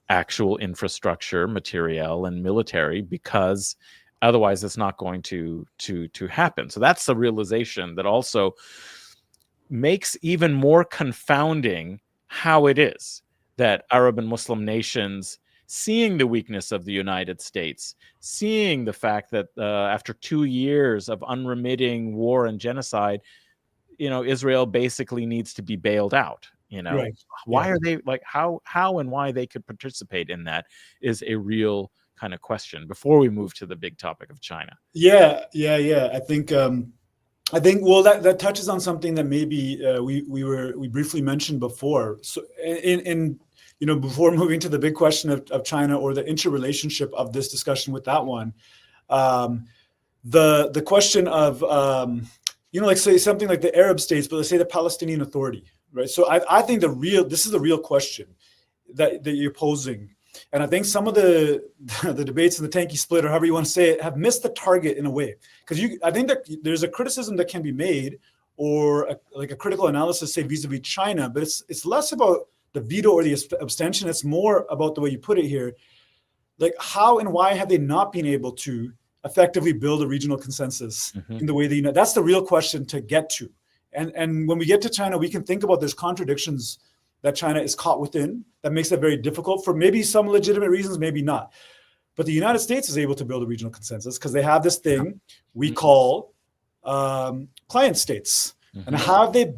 Speaker 1: actual infrastructure, materiel, and military, because otherwise it's not going to happen. So that's the realization that also makes even more confounding how it is that Arab and Muslim nations, seeing the weakness of the United States, seeing the fact that after 2 years of unremitting war and genocide, Israel basically needs to be bailed out.
Speaker 2: Right.
Speaker 1: Why
Speaker 2: Yeah.
Speaker 1: are they like how and why they could participate in that is a real kind of question before we move to the big topic of China.
Speaker 2: Yeah. I think well that touches on something that maybe we briefly mentioned before. So in before moving to the big question of China or the interrelationship of this discussion with that one, the question of like say something like the Arab states, but let's say the Palestinian Authority, right? So I think this is the real question that you're posing. And I think some of the debates in the tanky split, or however you want to say it, have missed the target in a way. Because I think that there's a criticism that can be made, or a critical analysis, say vis-a-vis China, but it's less about the veto or the abstention. It's more about the way you put it here, like how and why have they not been able to effectively build a regional consensus in the way that that's the real question to get to. And when we get to China, we can think about there's contradictions that China is caught within that makes it very difficult for maybe some legitimate reasons, maybe not. But the United States is able to build a regional consensus because they have this thing we call client states. And how they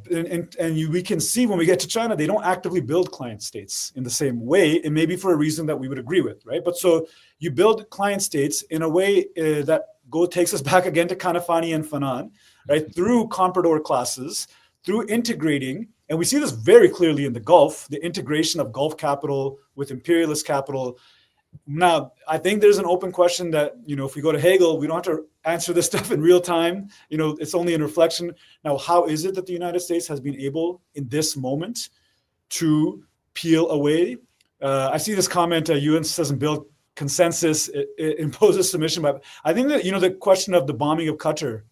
Speaker 2: we can see when we get to China, they don't actively build client states in the same way, and maybe for a reason that we would agree with, right? But so you build client states in a way that takes us back again to Kanafani and Fanon, right? Through comprador classes, through integrating, and we see this very clearly in the Gulf, the integration of Gulf capital with imperialist capital. Now, I think there's an open question that, if we go to Hegel, we don't have to answer this stuff in real time. It's only in reflection. Now, how is it that the United States has been able in this moment to peel away? I see this comment, UN doesn't build consensus, it imposes submission. But I think that, the question of the bombing of Qatar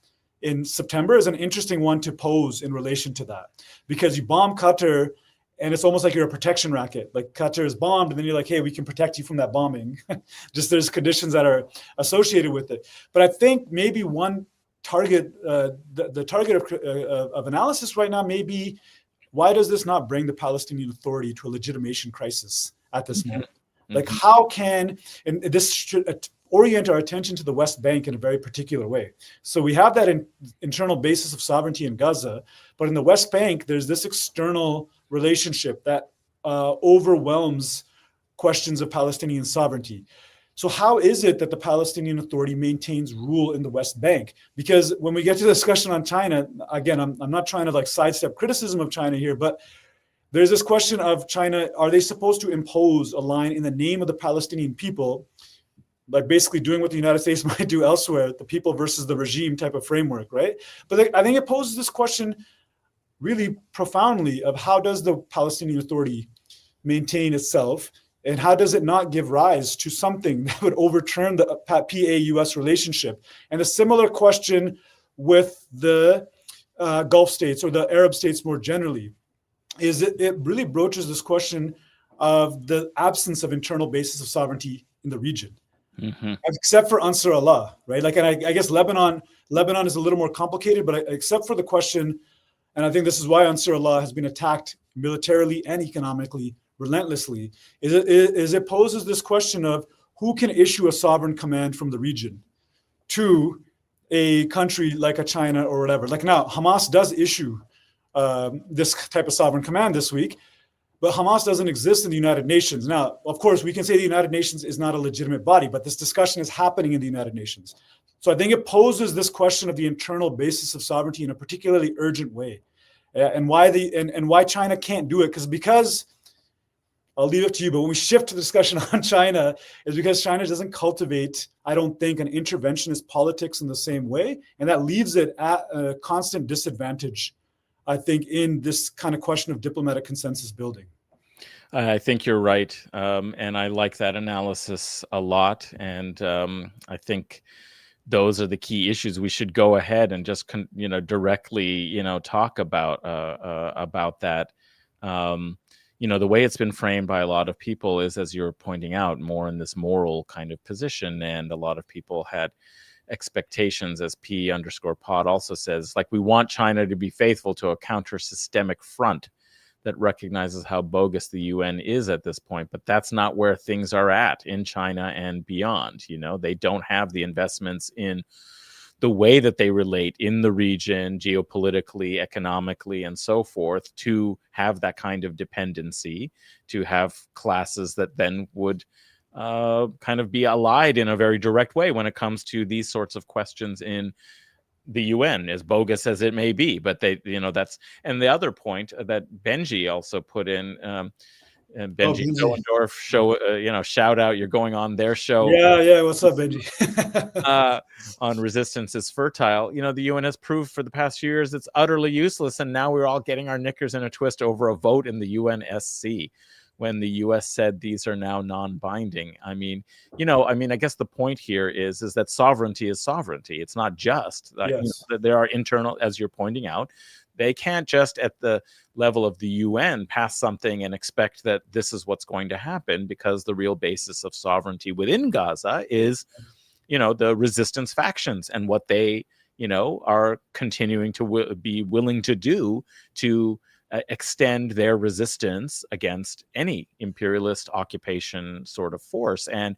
Speaker 2: in September is an interesting one to pose in relation to that, because you bomb Qatar and it's almost like you're a protection racket. Like Qatar is bombed and then you're like, hey, we can protect you from that bombing. Just there's conditions that are associated with it. But I think maybe one target, the target of analysis right now may be, why does this not bring the Palestinian Authority to a legitimation crisis at this moment? Like how can, and this should orient our attention to the West Bank in a very particular way. So we have that internal basis of sovereignty in Gaza, but in the West Bank, there's this external relationship that overwhelms questions of Palestinian sovereignty. So how is it that the Palestinian Authority maintains rule in the West Bank? Because when we get to the discussion on China, again, I'm not trying to sidestep criticism of China here, but there's this question of China, are they supposed to impose a line in the name of the Palestinian people, like basically doing what the United States might do elsewhere, the people versus the regime type of framework, right? But I think it poses this question really profoundly of how does the Palestinian Authority maintain itself, and how does it not give rise to something that would overturn the PA-US relationship? And a similar question with the Gulf states or the Arab states more generally, is it really broaches this question of the absence of internal basis of sovereignty in the region. Except for Ansar Allah, right? Like, and I guess Lebanon is a little more complicated, but except for the question, and I think this is why Ansar Allah has been attacked militarily and economically relentlessly, is it poses this question of who can issue a sovereign command from the region to a country like a China or whatever. Like now, Hamas does issue this type of sovereign command this week, but Hamas doesn't exist in the United Nations. Now, of course, we can say the United Nations is not a legitimate body, but this discussion is happening in the United Nations. So I think it poses this question of the internal basis of sovereignty in a particularly urgent way, and why China can't do it. Because I'll leave it to you, but when we shift to the discussion on China, is because China doesn't cultivate, I don't think, an interventionist politics in the same way, and that leaves it at a constant disadvantage, I think, in this kind of question of diplomatic consensus building.
Speaker 1: I think you're right, and I like that analysis a lot. And I think those are the key issues. We should go ahead and just directly talk about that. the way it's been framed by a lot of people is, as you're pointing out, more in this moral kind of position. And a lot of people had expectations, as P_pod also says, like, we want China to be faithful to a counter-systemic front that recognizes how bogus the UN is at this point. But that's not where things are at in China and beyond. They don't have the investments in the way that they relate in the region, geopolitically, economically, and so forth, to have that kind of dependency, to have classes that then would kind of be allied in a very direct way when it comes to these sorts of questions in the UN, as bogus as it may be. But that's, and the other point that Benji also put in, Benji Doendorf show, shout out, you're going on their show.
Speaker 2: Yeah. What's up, Benji?
Speaker 1: On resistance is fertile. The UN has proved for the past few years it's utterly useless, and now we're all getting our knickers in a twist over a vote in the UNSC when the US said these are now non-binding. I guess the point here is that sovereignty is sovereignty. It's not just
Speaker 2: yes.
Speaker 1: that there are internal, as you're pointing out. They can't just at the level of the UN pass something and expect that this is what's going to happen, because the real basis of sovereignty within Gaza is, the resistance factions and what they, are continuing to be willing to do to extend their resistance against any imperialist occupation sort of force. And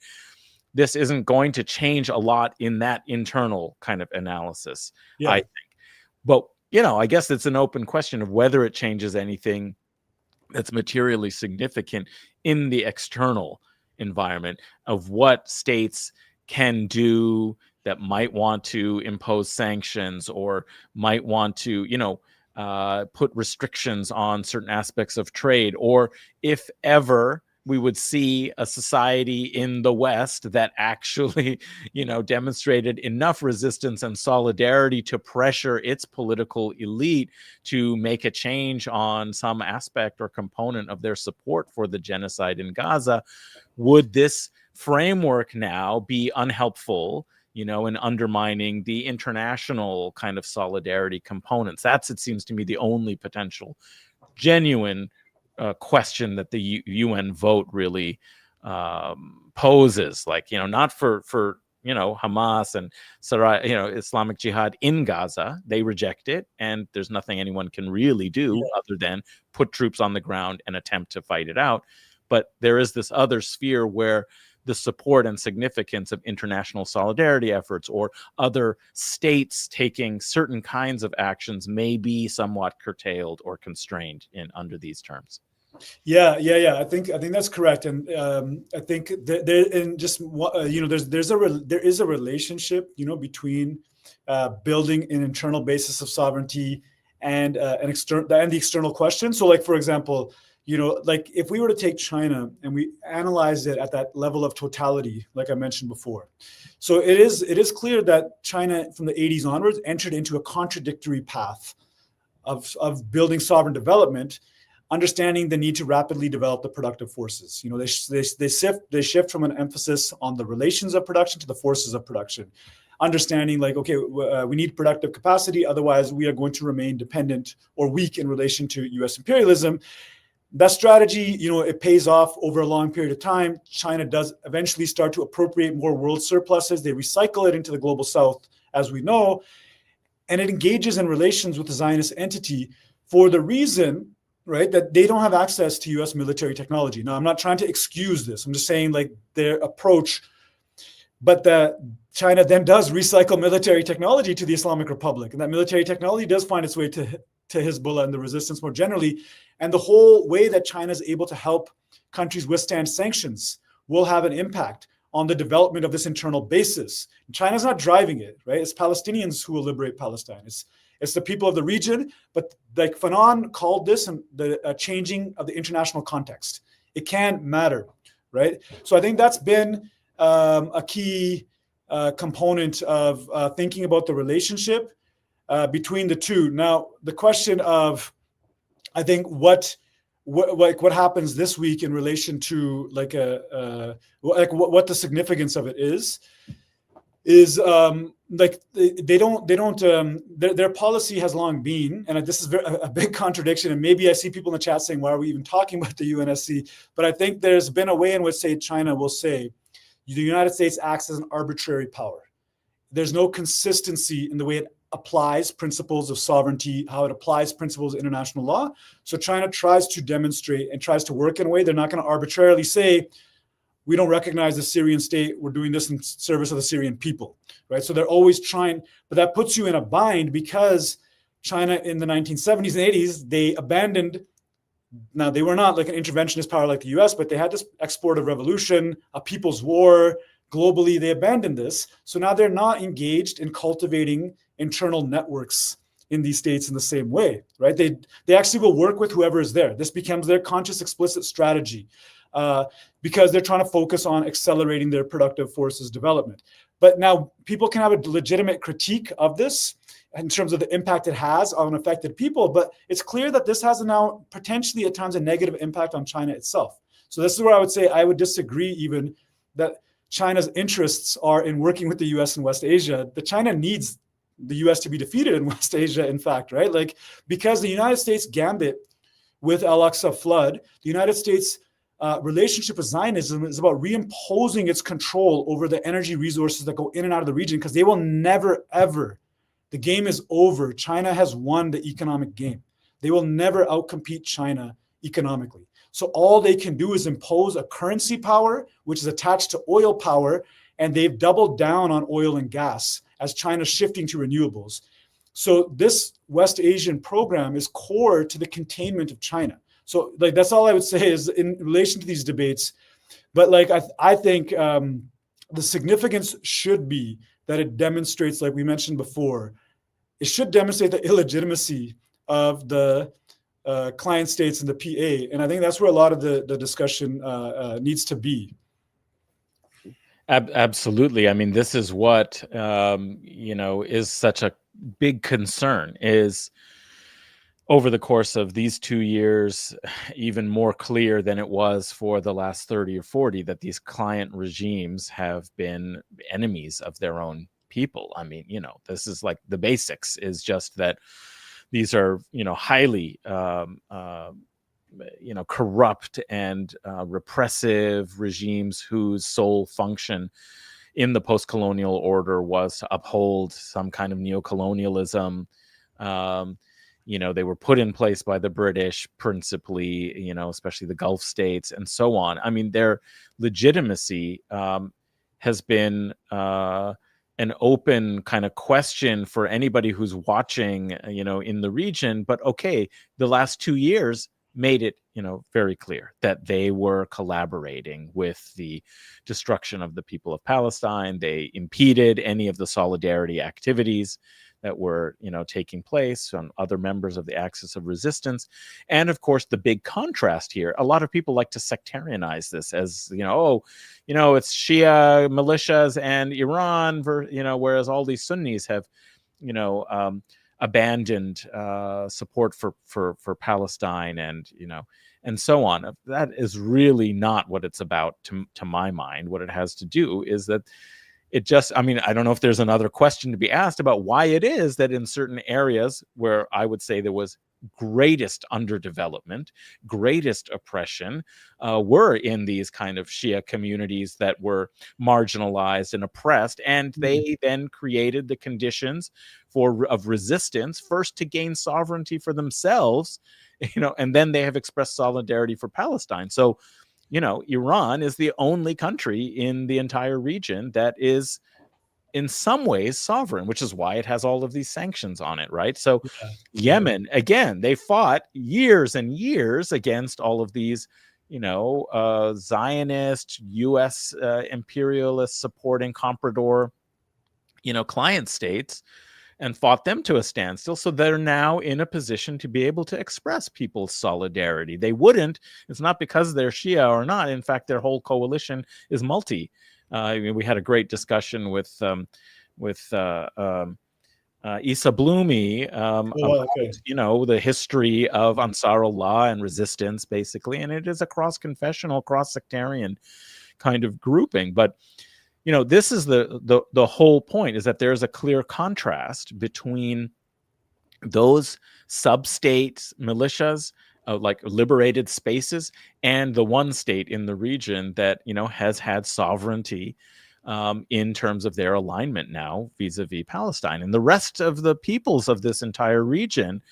Speaker 1: this isn't going to change a lot in that internal kind of analysis, I think. But I guess it's an open question of whether it changes anything that's materially significant in the external environment of what states can do that might want to impose sanctions or might want to, put restrictions on certain aspects of trade, or if ever we would see a society in the West that actually, demonstrated enough resistance and solidarity to pressure its political elite to make a change on some aspect or component of their support for the genocide in Gaza. Would this framework now be unhelpful, in undermining the international kind of solidarity components? That's, it seems to me, the only potential genuine question that the UN vote really poses. Like, not for Hamas and Islamic Jihad in Gaza. They reject it, and there's nothing anyone can really do other than put troops on the ground and attempt to fight it out. But there is this other sphere where the support and significance of international solidarity efforts or other states taking certain kinds of actions may be somewhat curtailed or constrained under these terms.
Speaker 2: Yeah. I think that's correct, and I think there is a relationship, between building an internal basis of sovereignty and the external question. So, like, for example, like if we were to take China and we analyze it at that level of totality, like I mentioned before. So it is clear that China from the 80s onwards entered into a contradictory path of building sovereign development, understanding the need to rapidly develop the productive forces. They shift from an emphasis on the relations of production to the forces of production, understanding like, okay, we need productive capacity, otherwise we are going to remain dependent or weak in relation to US imperialism. That strategy, it pays off over a long period of time. China does eventually start to appropriate more world surpluses. They recycle it into the global south, as we know, and it engages in relations with the Zionist entity for the reason, right, that they don't have access to US military technology. Now, I'm not trying to excuse this. I'm just saying like their approach, but that China then does recycle military technology to the Islamic Republic, and that military technology does find its way to Hezbollah and the resistance more generally. And the whole way that China is able to help countries withstand sanctions will have an impact on the development of this internal basis. China's not driving it, right? It's Palestinians who will liberate Palestine. It's the people of the region. But like Fanon called this the changing of the international context. It can matter, right? So I think that's been a key component of thinking about the relationship between the two. Now, the question of, I think what happens this week in relation to what the significance of it is is like they don't their policy has long been, and this is a big contradiction, and maybe I see people in the chat saying, why are we even talking about the UNSC? But I think there's been a way in which, say, China will say the United States acts as an arbitrary power. There's no consistency in the way it applies principles of sovereignty, how it applies principles of international law. So China tries to demonstrate and tries to work in a way they're not going to arbitrarily say, we don't recognize the Syrian state, we're doing this in service of the Syrian people, right? So they're always trying, but that puts you in a bind because China in the 1970s and 80s, they abandoned, now they were not like an interventionist power like the US, but they had this exportive revolution, a people's war. Globally, they abandoned this. So now they're not engaged in cultivating internal networks in these states in the same way, right? They actually will work with whoever is there. This becomes their conscious, explicit strategy. Because they're trying to focus on accelerating their productive forces development. But now people can have a legitimate critique of this in terms of the impact it has on affected people, but it's clear that this has now potentially at times a negative impact on China itself. So this is where I would say I would disagree even that China's interests are in working with the US in West Asia. That China needs the US to be defeated in West Asia, in fact, right? Like, because the United States gambit with Al-Aqsa flood, the United States relationship with Zionism is about reimposing its control over the energy resources that go in and out of the region, because they will never, ever, the game is over. China has won the economic game. They will never outcompete China economically. So all they can do is impose a currency power, which is attached to oil power, and they've doubled down on oil and gas as China's shifting to renewables. So this West Asian program is core to the containment of China. So like that's all I would say is in relation to these debates. But like I think the significance should be that it demonstrates, like we mentioned before, it should demonstrate the illegitimacy of the client states and the PA. And I think that's where a lot of the discussion needs to be.
Speaker 1: Absolutely. I mean, this is what, is such a big concern, is over the course of these 2 years, even more clear than it was for the last 30 or 40, that these client regimes have been enemies of their own people. I mean, this is like the basics, is just that these are, highly, corrupt and repressive regimes whose sole function in the post-colonial order was to uphold some kind of neocolonialism. They were put in place by the British principally, especially the Gulf states and so on. I mean, their legitimacy has been an open kind of question for anybody who's watching, in the region. But okay, the last 2 years made it, very clear that they were collaborating with the destruction of the people of Palestine. They impeded any of the solidarity activities that were, taking place on other members of the axis of resistance. And of course, the big contrast here, a lot of people like to sectarianize this as, it's Shia militias and Iran, whereas all these Sunnis have, abandoned support for Palestine and so on. That is really not what it's about to my mind. What it has to do is that it just, I don't know if there's another question to be asked about why it is that in certain areas where I would say there was greatest underdevelopment, greatest oppression, were in these kind of Shia communities that were marginalized and oppressed, and they then created the conditions of resistance, first to gain sovereignty for themselves, and then they have expressed solidarity for Palestine. So Iran is the only country in the entire region that is in some ways sovereign, which is why it has all of these sanctions on it, right? So Yemen, again, they fought years and years against all of these, Zionist, US imperialist supporting comprador, client states, and fought them to a standstill. So they're now in a position to be able to express people's solidarity. They wouldn't. It's not because they're Shia or not. In fact, their whole coalition is multi. We had a great discussion with Issa Bloomy about, the history of Ansarullah and resistance, basically. And it is a cross-confessional, cross-sectarian kind of grouping. But this is the whole point, is that there's a clear contrast between those sub-state militias, like liberated spaces, and the one state in the region that has had sovereignty in terms of their alignment now vis-a-vis Palestine. And the rest of the peoples of this entire region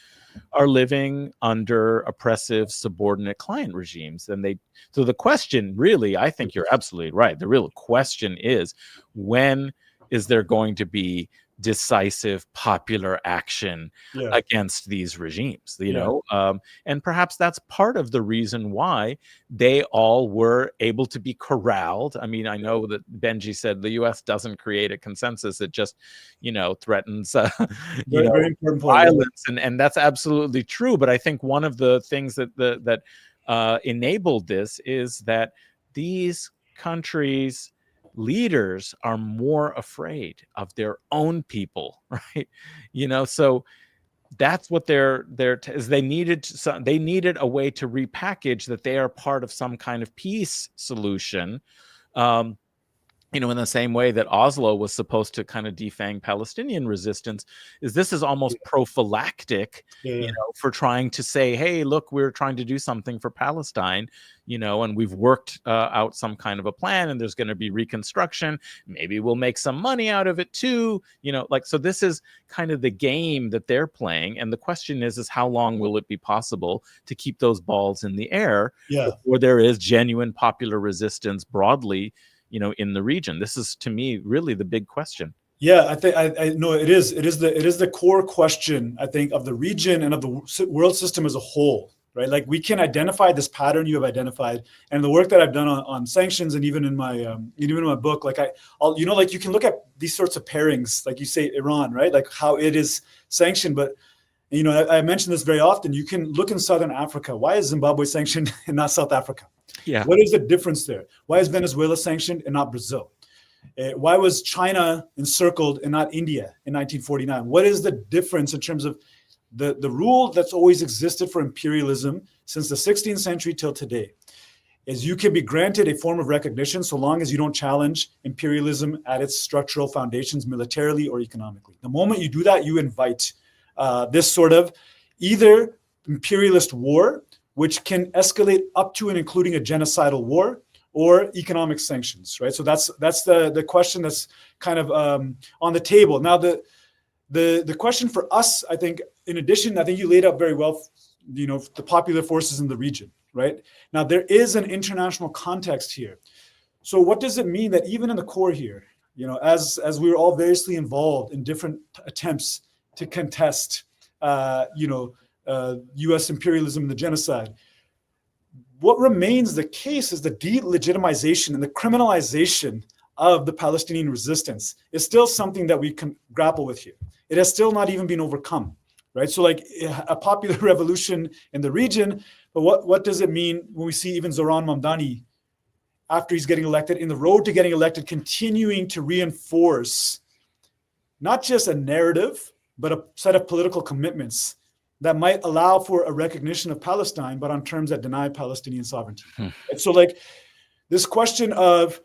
Speaker 1: are living under oppressive subordinate client regimes. And so the question really, I think you're absolutely right. The real question is, when is there going to be decisive popular action against these regimes, and perhaps that's part of the reason why they all were able to be corralled. I mean, I know that Benji said the US doesn't create a consensus, it just threatens
Speaker 2: very
Speaker 1: violence, and that's absolutely true. But I think one of the things that enabled this is that these countries' leaders are more afraid of their own people, right? So that's what they needed a way to repackage that they are part of some kind of peace solution, in the same way that Oslo was supposed to kind of defang Palestinian resistance. This is almost prophylactic, for trying to say, hey, look, we're trying to do something for Palestine, and we've worked out some kind of a plan, and there's going to be reconstruction. Maybe we'll make some money out of it too, so this is kind of the game that they're playing. And the question is how long will it be possible to keep those balls in the air before there is genuine popular resistance broadly, in the region? This is, to me, really the big question.
Speaker 2: Yeah, I think I know it is. It is the core question, I think, of the region and of the world system as a whole, right? Like, we can identify this pattern you have identified, and the work that I've done on sanctions, and even in my book, like you can look at these sorts of pairings, like you say, Iran, right? Like how it is sanctioned, but I mention this very often. You can look in Southern Africa. Why is Zimbabwe sanctioned and not South Africa?
Speaker 1: Yeah.
Speaker 2: What is the difference there? Why is Venezuela sanctioned and not Brazil? Why was China encircled and not India in 1949? What is the difference in terms of the rule that's always existed for imperialism since the 16th century till today? Is you can be granted a form of recognition so long as you don't challenge imperialism at its structural foundations militarily or economically. The moment you do that, you invite this sort of either imperialist war, which can escalate up to and including a genocidal war, or economic sanctions, right? So that's the question that's kind of on the table. Now, the question for us, I think, in addition, I think you laid out very well, the popular forces in the region, right? Now, there is an international context here. So what does it mean that even in the core here, as we were all variously involved in different attempts to contest, U.S. imperialism and the genocide, what remains the case is the delegitimization and the criminalization of the Palestinian resistance is still something that we can grapple with here. It has still not even been overcome, right? So like a popular revolution in the region, but what does it mean when we see even Zoran Mamdani, after he's getting elected, in the road to getting elected, continuing to reinforce not just a narrative, but a set of political commitments that might allow for a recognition of Palestine, but on terms that deny Palestinian sovereignty. And so like this question of,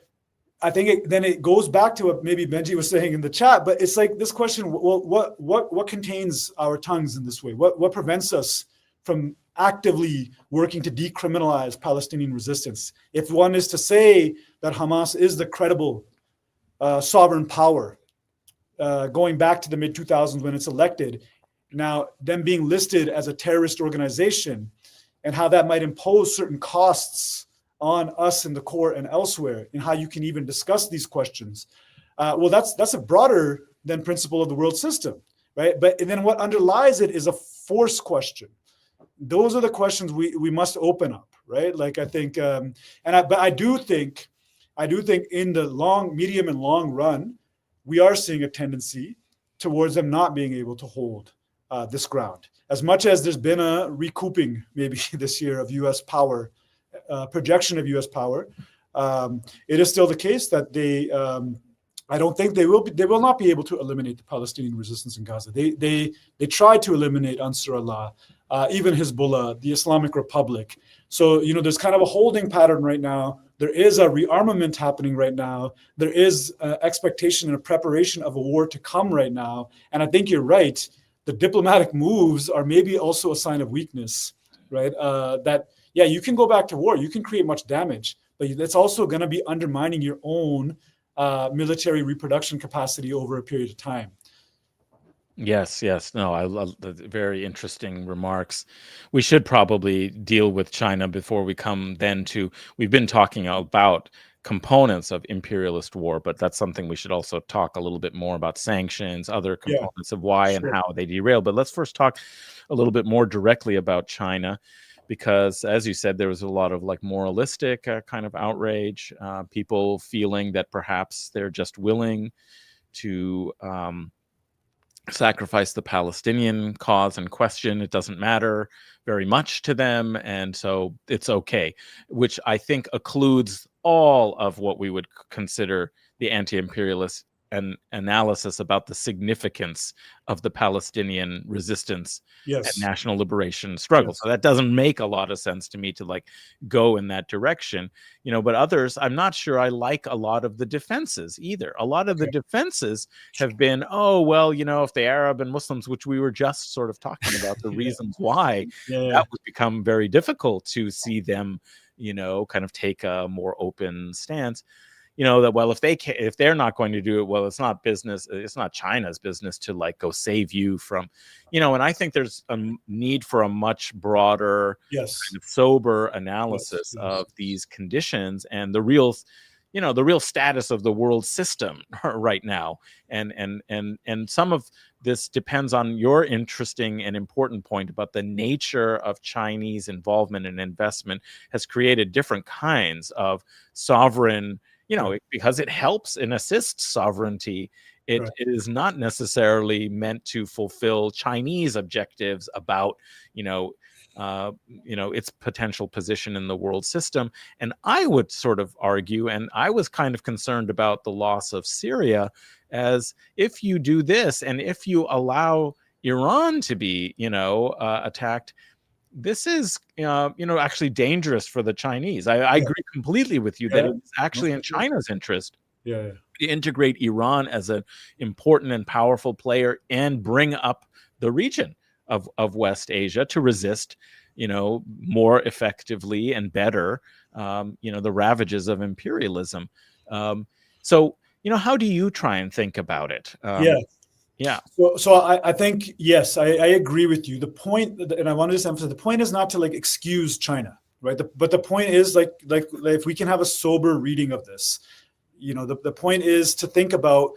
Speaker 2: I think then it goes back to what maybe Benji was saying in the chat, but it's like this question, well, what contains our tongues in this way? What prevents us from actively working to decriminalize Palestinian resistance? If one is to say that Hamas is the credible sovereign power, going back to the mid-2000s when it's elected, now them being listed as a terrorist organization, and how that might impose certain costs on us in the core and elsewhere, and how you can even discuss these questions. Well, that's a broader than principle of the world system, right? But and then what underlies it is a force question. Those are the questions we must open up, right? Like I think, but I do think in the medium and long run, we are seeing a tendency towards them not being able to hold this ground. As much as there's been a recouping maybe this year of U.S. power, projection of U.S. power, it is still the case that I don't think they will not be able to eliminate the Palestinian resistance in Gaza. They tried to eliminate Ansar Allah, even Hezbollah, the Islamic Republic. So there's kind of a holding pattern right now There is a rearmament happening right now. There is expectation and a preparation of a war to come right now. And I think you're right. The diplomatic moves are maybe also a sign of weakness, right? Yeah, you can go back to war. You can create much damage, but that's also going to be undermining your own military reproduction capacity over a period of time.
Speaker 1: Yes, yes. No, I love the very interesting remarks. We should probably deal with China before we come then to, we've been talking about components of imperialist war, but that's something we should also talk a little bit more about sanctions, other
Speaker 2: Yeah,
Speaker 1: components of why and
Speaker 2: sure.
Speaker 1: how they derail. But let's first talk a little bit more directly about China, because as you said, there was a lot of like moralistic kind of outrage, people feeling that perhaps they're just willing to sacrifice the Palestinian cause and question. It doesn't matter very much to them. And so it's okay, which I think occludes all of what we would consider the anti-imperialist analysis about the significance of the Palestinian resistance and
Speaker 2: Yes.
Speaker 1: national liberation struggle.
Speaker 2: Yes.
Speaker 1: So that doesn't make a lot of sense to me to like go in that direction, but others, I'm not sure I like a lot of the defenses either. A lot of the defenses have been, oh, well, if the Arab and Muslims, which we were just sort of talking about the reasons why, that would become very difficult to see them, kind of take a more open stance. That, well, if they're not going to do it, well, it's not China's business to like go save you from, and I think there's a need for a much broader, kind of sober analysis of these conditions and the real status of the world system right now. And some of this depends on your interesting and important point about the nature of Chinese involvement and investment has created different kinds of sovereign, because it helps and assists sovereignty. It is not necessarily meant to fulfill Chinese objectives about, its potential position in the world system. And I would sort of argue, and I was kind of concerned about the loss of Syria, as if you do this and if you allow Iran to be, attacked, this is, actually dangerous for the Chinese. I agree completely with you that it's actually in China's interest to integrate Iran as an important and powerful player and bring up the region of West Asia to resist, more effectively and better, the ravages of imperialism. So, how do you try and think about it? Yeah.
Speaker 2: So I think, yes, I agree with you. The point, and I want to just emphasize, the point is not to like excuse China, right? But the point is like if we can have a sober reading of this, the point is to think about,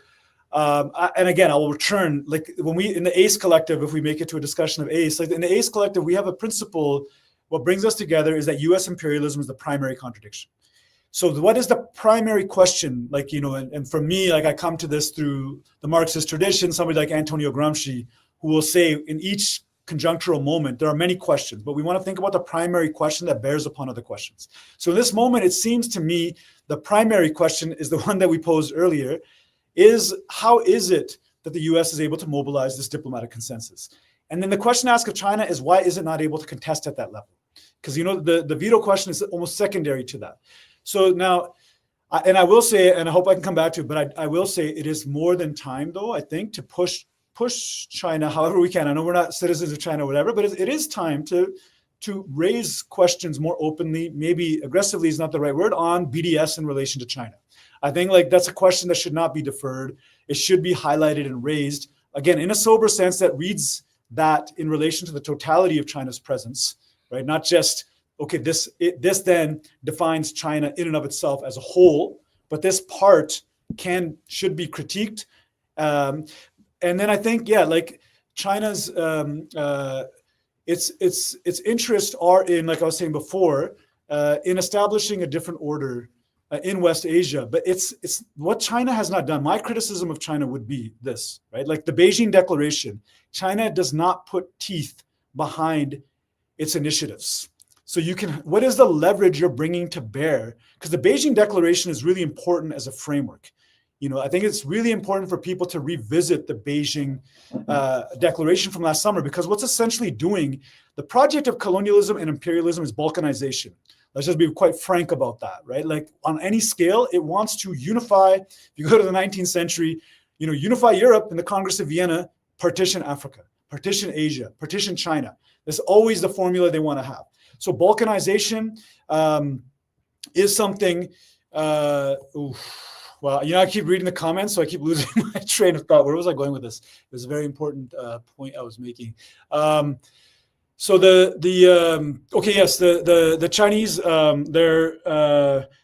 Speaker 2: and again, I will return, like when we, in the ACE Collective, if we make it to a discussion of ACE, like in the ACE Collective, we have a principle, what brings us together is that US imperialism is the primary contradiction. So what is the primary question? Like, and for me, like I come to this through the Marxist tradition, somebody like Antonio Gramsci, who will say in each conjunctural moment, there are many questions, but we want to think about the primary question that bears upon other questions. So in this moment, it seems to me, the primary question is the one that we posed earlier, is how is it that the US is able to mobilize this diplomatic consensus? And then the question asked of China is, why is it not able to contest at that level? Because, the veto question is almost secondary to that. So now, and I will say, and I hope I can come back to it, but I will say it is more than time, though, I think, to push China however we can. I know we're not citizens of China or whatever, but it is time to raise questions more openly, maybe aggressively is not the right word, on BDS in relation to China. I think like that's a question that should not be deferred. It should be highlighted and raised, again, in a sober sense that reads that in relation to the totality of China's presence, right? Not just, okay, this then defines China in and of itself as a whole, but this part should be critiqued. And then I think, like China's its interests are in, like I was saying before, in establishing a different order in West Asia. But it's what China has not done. My criticism of China would be this, right? Like the Beijing Declaration, China does not put teeth behind its initiatives. So what is the leverage you're bringing to bear? Because the Beijing Declaration is really important as a framework. I think it's really important for people to revisit the Beijing Declaration from last summer, because what's essentially doing, the project of colonialism and imperialism is balkanization. Let's just be quite frank about that, right? Like on any scale, it wants to unify. If you go to the 19th century, unify Europe in the Congress of Vienna, partition Africa, partition Asia, partition China. That's always the formula they want to have. So Balkanization is something. Well, I keep reading the comments, so I keep losing my train of thought. Where was I going with this? It was a very important point I was making. So the Chinese,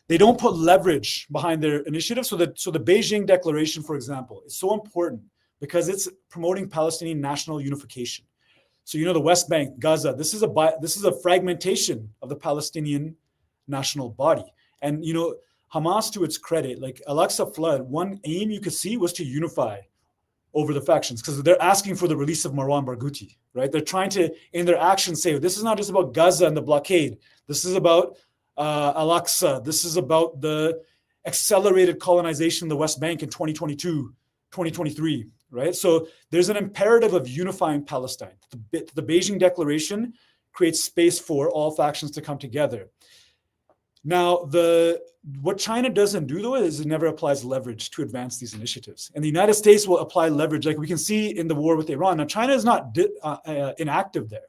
Speaker 2: they don't put leverage behind their initiative. So the Beijing Declaration, for example, is so important because it's promoting Palestinian national unification. So the West Bank, Gaza, this is a fragmentation of the Palestinian national body. And Hamas, to its credit, like Al-Aqsa flood, one aim you could see was to unify over the factions, because they're asking for the release of Marwan Barghouti, right? They're trying to, in their actions, say, this is not just about Gaza and the blockade. This is about Al-Aqsa. This is about the accelerated colonization of the West Bank in 2022, 2023, right? So there's an imperative of unifying Palestine. The Beijing Declaration creates space for all factions to come together. Now, what China doesn't do, though, is it never applies leverage to advance these initiatives. And the United States will apply leverage, like we can see in the war with Iran. Now, China is not inactive there,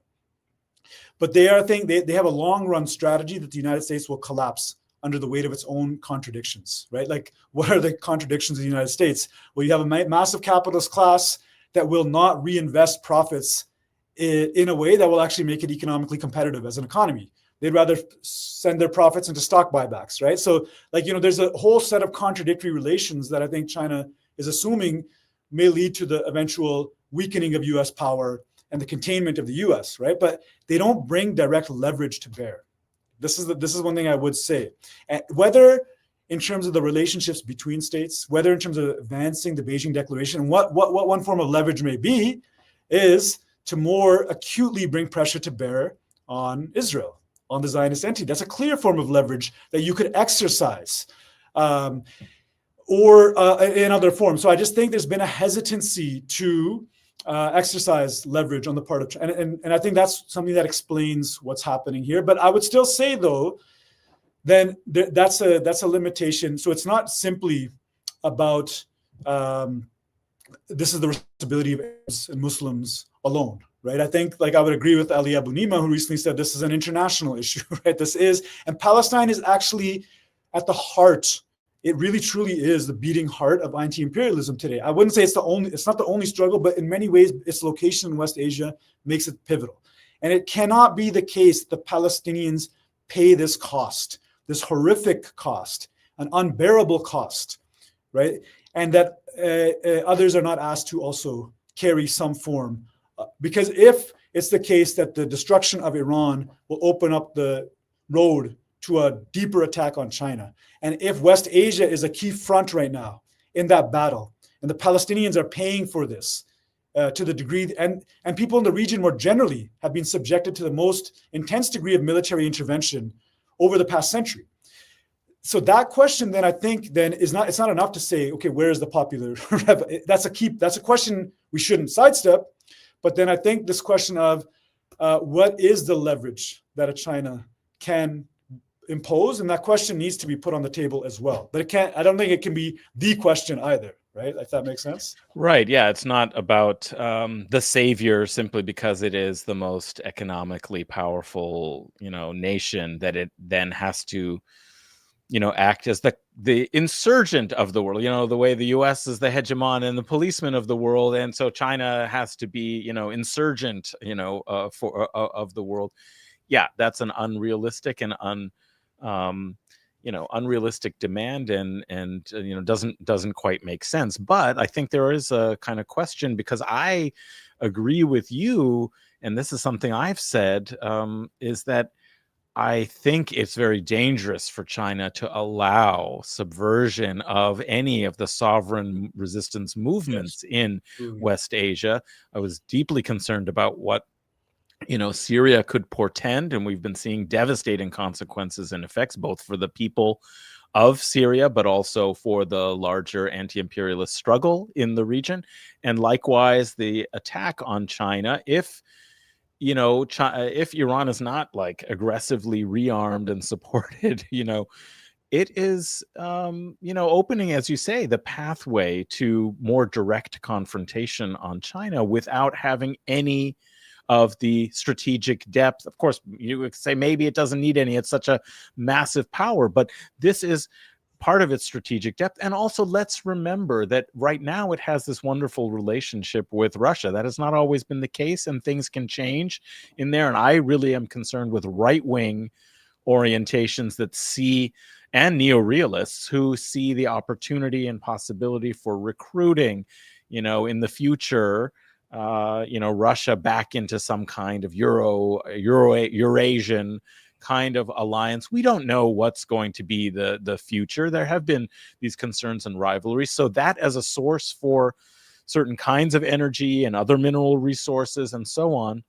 Speaker 2: but they have a long-run strategy that the United States will collapse under the weight of its own contradictions, right? Like, what are the contradictions of the United States? Well, you have a massive capitalist class that will not reinvest profits in a way that will actually make it economically competitive as an economy. They'd rather send their profits into stock buybacks, right? So, there's a whole set of contradictory relations that I think China is assuming may lead to the eventual weakening of U.S. power and the containment of the U.S., right? But they don't bring direct leverage to bear. This is one thing I would say. And whether in terms of the relationships between states, whether in terms of advancing the Beijing Declaration, what one form of leverage may be, is to more acutely bring pressure to bear on Israel, on the Zionist entity. That's a clear form of leverage that you could exercise, or in other forms. So I just think there's been a hesitancy to exercise leverage on the part of China, and I think that's something that explains what's happening here. But I would still say, though, then that's a limitation. So it's not simply about this is the responsibility of Arabs and Muslims alone. Right. I think I would agree with Ali Abu Nima, who recently said this is an international issue, right? And Palestine is actually at the heart. It really truly is the beating heart of anti-imperialism today. I wouldn't say it's not the only struggle, but in many ways, its location in West Asia makes it pivotal. And it cannot be the case that the Palestinians pay this cost, this horrific cost, an unbearable cost, right? And that others are not asked to also carry some form. Because if it's the case that the destruction of Iran will open up the road to a deeper attack on China, and if West Asia is a key front right now in that battle, and the Palestinians are paying for this to the degree, and people in the region more generally have been subjected to the most intense degree of military intervention over the past century. So that question, then I think, it's not enough to say, okay, where is the popular? That's a question we shouldn't sidestep. But then I think this question of what is the leverage that a China can impose, and that question needs to be put on the table as well. But I don't think it can be the question either, right? If that makes sense.
Speaker 1: Right. Yeah. It's not about the savior simply because it is the most economically powerful, nation, that it then has to act as the insurgent of the world, the way the U.S. is the hegemon and the policeman of the world. And so China has to be, insurgent, of the world. Yeah, that's an unrealistic and unrealistic demand, and doesn't quite make sense. But I think there is a kind of question, because I agree with you, and this is something I've said, is that I think it's very dangerous for China to allow subversion of any of the sovereign resistance movements in West Asia. I was deeply concerned about what Syria could portend, and we've been seeing devastating consequences and effects both for the people of Syria, but also for the larger anti-imperialist struggle in the region. And likewise, the attack on China, if if Iran is not like aggressively rearmed and supported, it is, opening, as you say, the pathway to more direct confrontation on China without having any of the strategic depth. Of course, you would say maybe it doesn't need any. It's such a massive power, but this is part of its strategic depth. And also, let's remember that right now it has this wonderful relationship with Russia. That has not always been the case, and things can change in there. And I really am concerned with right-wing orientations that see, and neo-realists who see the opportunity and possibility for recruiting, in the future, Russia back into some kind of Eurasian kind of alliance. We don't know what's going to be the future. There have been these concerns and rivalries. So that as a source for certain kinds of energy and other mineral resources and so on,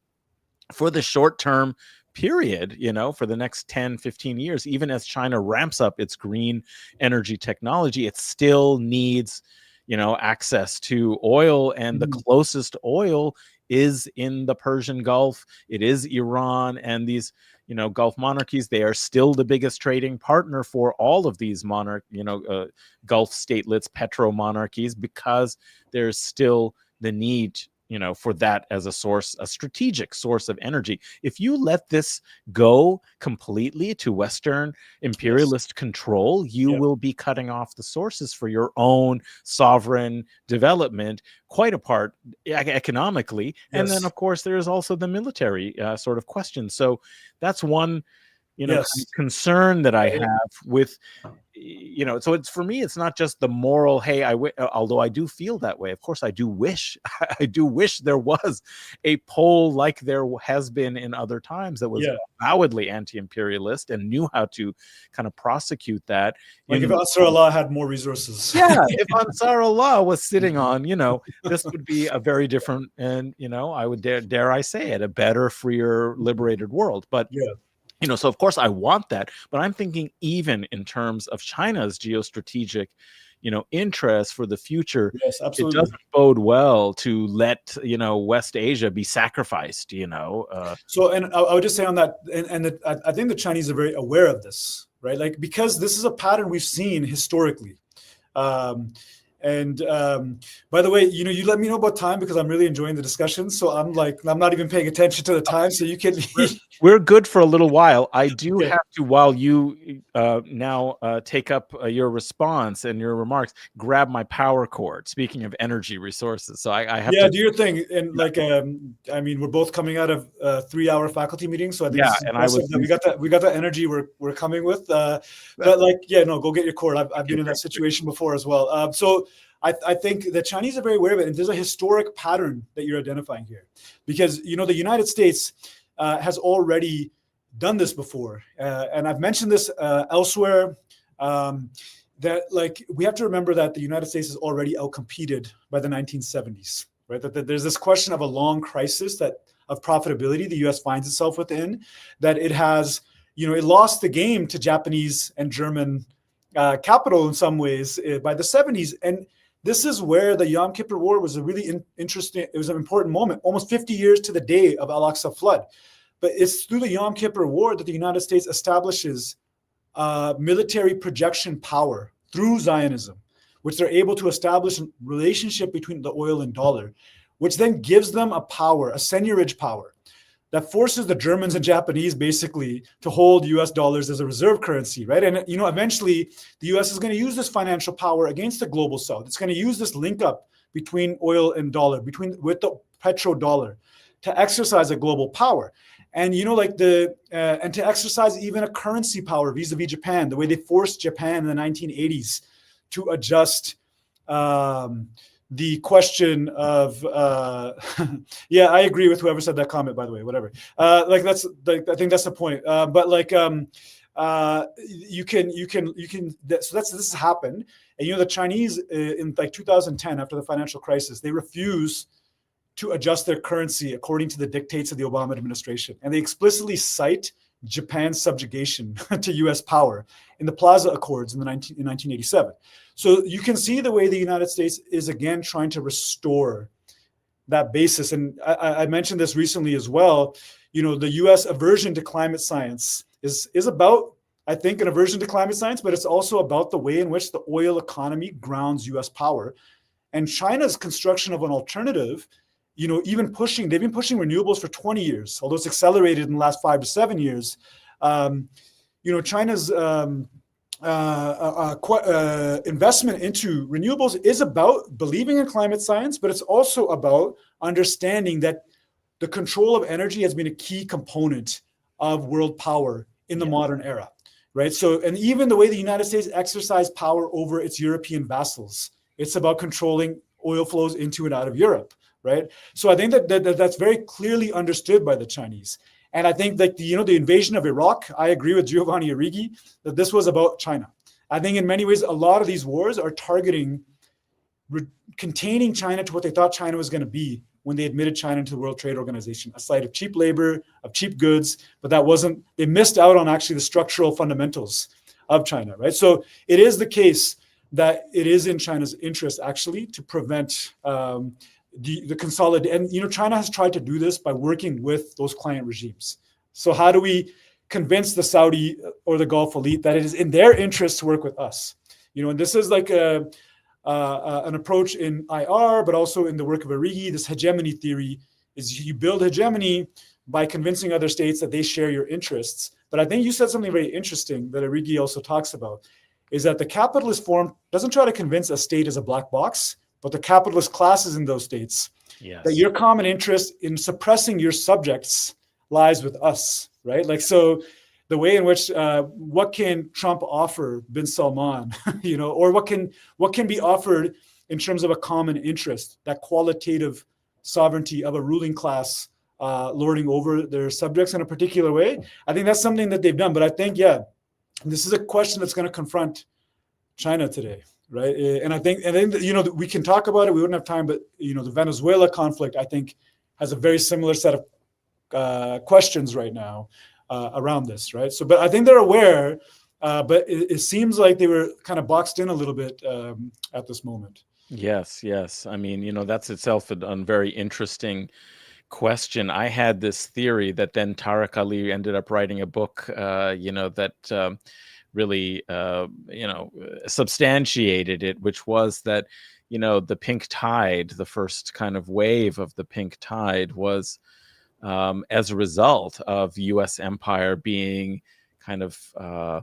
Speaker 1: for the short term period, for the next 10, 15 years, even as China ramps up its green energy technology, it still needs, access to oil. And the closest oil is in the Persian Gulf. It is Iran and these, Gulf monarchies. They are still the biggest trading partner for all of these Gulf statelets, petro monarchies, because there's still the need, for that as a strategic source of energy. If you let this go completely to Western imperialist control, you will be cutting off the sources for your own sovereign development, quite apart economically. And then, of course, there is also the military sort of question. So that's one, kind of concern that I have with, so it's, for me, it's not just the moral, hey, although I do feel that way. Of course, I do wish there was a pole like there has been in other times that was avowedly anti-imperialist and knew how to kind of prosecute that.
Speaker 2: Like if Ansar Allah had more resources.
Speaker 1: If Ansar Allah was sitting on, this would be a very different, and, I would dare I say it, a better, freer, liberated world. But so of course I want that, but I'm thinking even in terms of China's geostrategic, interest for the future.
Speaker 2: Yes, absolutely.
Speaker 1: It doesn't bode well to let, West Asia be sacrificed,
Speaker 2: So, and I would just say on that, I think the Chinese are very aware of this, right? Like, because this is a pattern we've seen historically. By the way, you let me know about time because I'm really enjoying the discussion. So I'm not even paying attention to the time. So you can.
Speaker 1: We're good for a little while. I do have to, while you now take up your response and your remarks, grab my power cord. Speaking of energy resources, so I have to
Speaker 2: do your thing. And we're both coming out of a 3-hour faculty meeting, so I think we got that energy we're coming with. But go get your cord. I've been in that situation before as well. So I think the Chinese are very aware of it, and there's a historic pattern that you're identifying here, because the United States has already done this before, and I've mentioned this elsewhere. That we have to remember that the United States is already outcompeted by the 1970s, right? That there's this question of a long crisis of profitability the U.S. finds itself within, that it has, it lost the game to Japanese and German capital in some ways by the 70s. And this is where the Yom Kippur War was a really interesting, it was an important moment, almost 50 years to the day of Al-Aqsa flood. But it's through the Yom Kippur War that the United States establishes military projection power through Zionism, which they're able to establish a relationship between the oil and dollar, which then gives them a power, a seigniorage power, that forces the Germans and Japanese basically to hold US dollars as a reserve currency, right? And, eventually the US is going to use this financial power against the global South. It's going to use this link up between oil and dollar, with the petrodollar, to exercise a global power. And, and to exercise even a currency power vis-a-vis Japan, the way they forced Japan in the 1980s to adjust the question of, I agree with whoever said that comment, by the way, whatever. I think that's the point. So this has happened. And, the Chinese in 2010, after the financial crisis, they refuse to adjust their currency according to the dictates of the Obama administration. And they explicitly cite Japan's subjugation to US power in the Plaza Accords in 1987. So you can see the way the United States is again trying to restore that basis. And I mentioned this recently as well. The U.S. aversion to climate science is about, I think, an aversion to climate science, but it's also about the way in which the oil economy grounds U.S. power. And China's construction of an alternative, they've been pushing renewables for 20 years, although it's accelerated in the last 5 to 7 years. China's investment into renewables is about believing in climate science, but it's also about understanding that the control of energy has been a key component of world power in the modern era, right? So, and even the way the United States exercised power over its European vassals, it's about controlling oil flows into and out of Europe, right? So I think that's very clearly understood by the Chinese. And I think that the invasion of Iraq, I agree with Giovanni Arrighi that this was about China. I think in many ways, a lot of these wars are targeting containing China to what they thought China was going to be when they admitted China into the World Trade Organization, a site of cheap labor, of cheap goods, but they missed out on actually the structural fundamentals of China, right? So it is the case that it is in China's interest actually to prevent the consolidation. And China has tried to do this by working with those client regimes. So how do we convince the Saudi or the Gulf elite that it is in their interest to work with us? And this is like an approach in IR, but also in the work of Arrighi. This hegemony theory is you build hegemony by convincing other states that they share your interests. But I think you said something very interesting that Arrighi also talks about, is that the capitalist form doesn't try to convince a state as a black box, but the capitalist classes in those states, that your common interest in suppressing your subjects lies with us, right? Like, so the way in which, what can Trump offer bin Salman, or what can be offered in terms of a common interest, that qualitative sovereignty of a ruling class lording over their subjects in a particular way. I think that's something that they've done. But I think, this is a question that's going to confront China today, right? And I think we can talk about it. We wouldn't have time, but the Venezuela conflict, I think, has a very similar set of questions right now around this, right? So, but I think they're aware, but it seems like they were kind of boxed in a little bit at this moment.
Speaker 1: Yes. I mean, that's itself a very interesting question. I had this theory that then Tariq Ali ended up writing a book, that really, substantiated it, which was that, the pink tide, the first kind of wave of the pink tide was as a result of U.S. empire being kind of,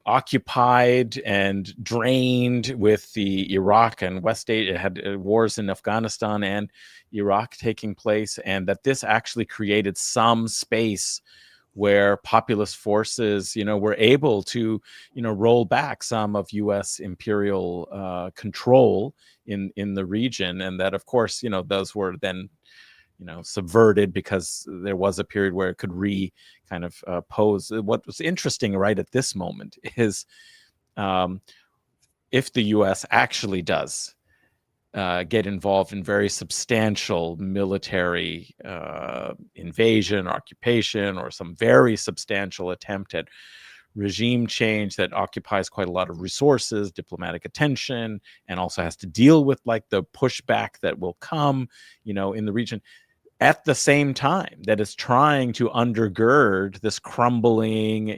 Speaker 1: occupied and drained with the Iraq and West Asia. It had wars in Afghanistan and Iraq taking place, and that this actually created some space where populist forces, were able to, roll back some of U.S. imperial control in the region, and that, of course, those were then, subverted because there was a period where it could pose. What was interesting right at this moment is if the U.S. actually does get involved in very substantial military invasion, occupation, or some very substantial attempt at regime change that occupies quite a lot of resources, diplomatic attention, and also has to deal with like the pushback that will come, in the region, at the same time that is trying to undergird this crumbling,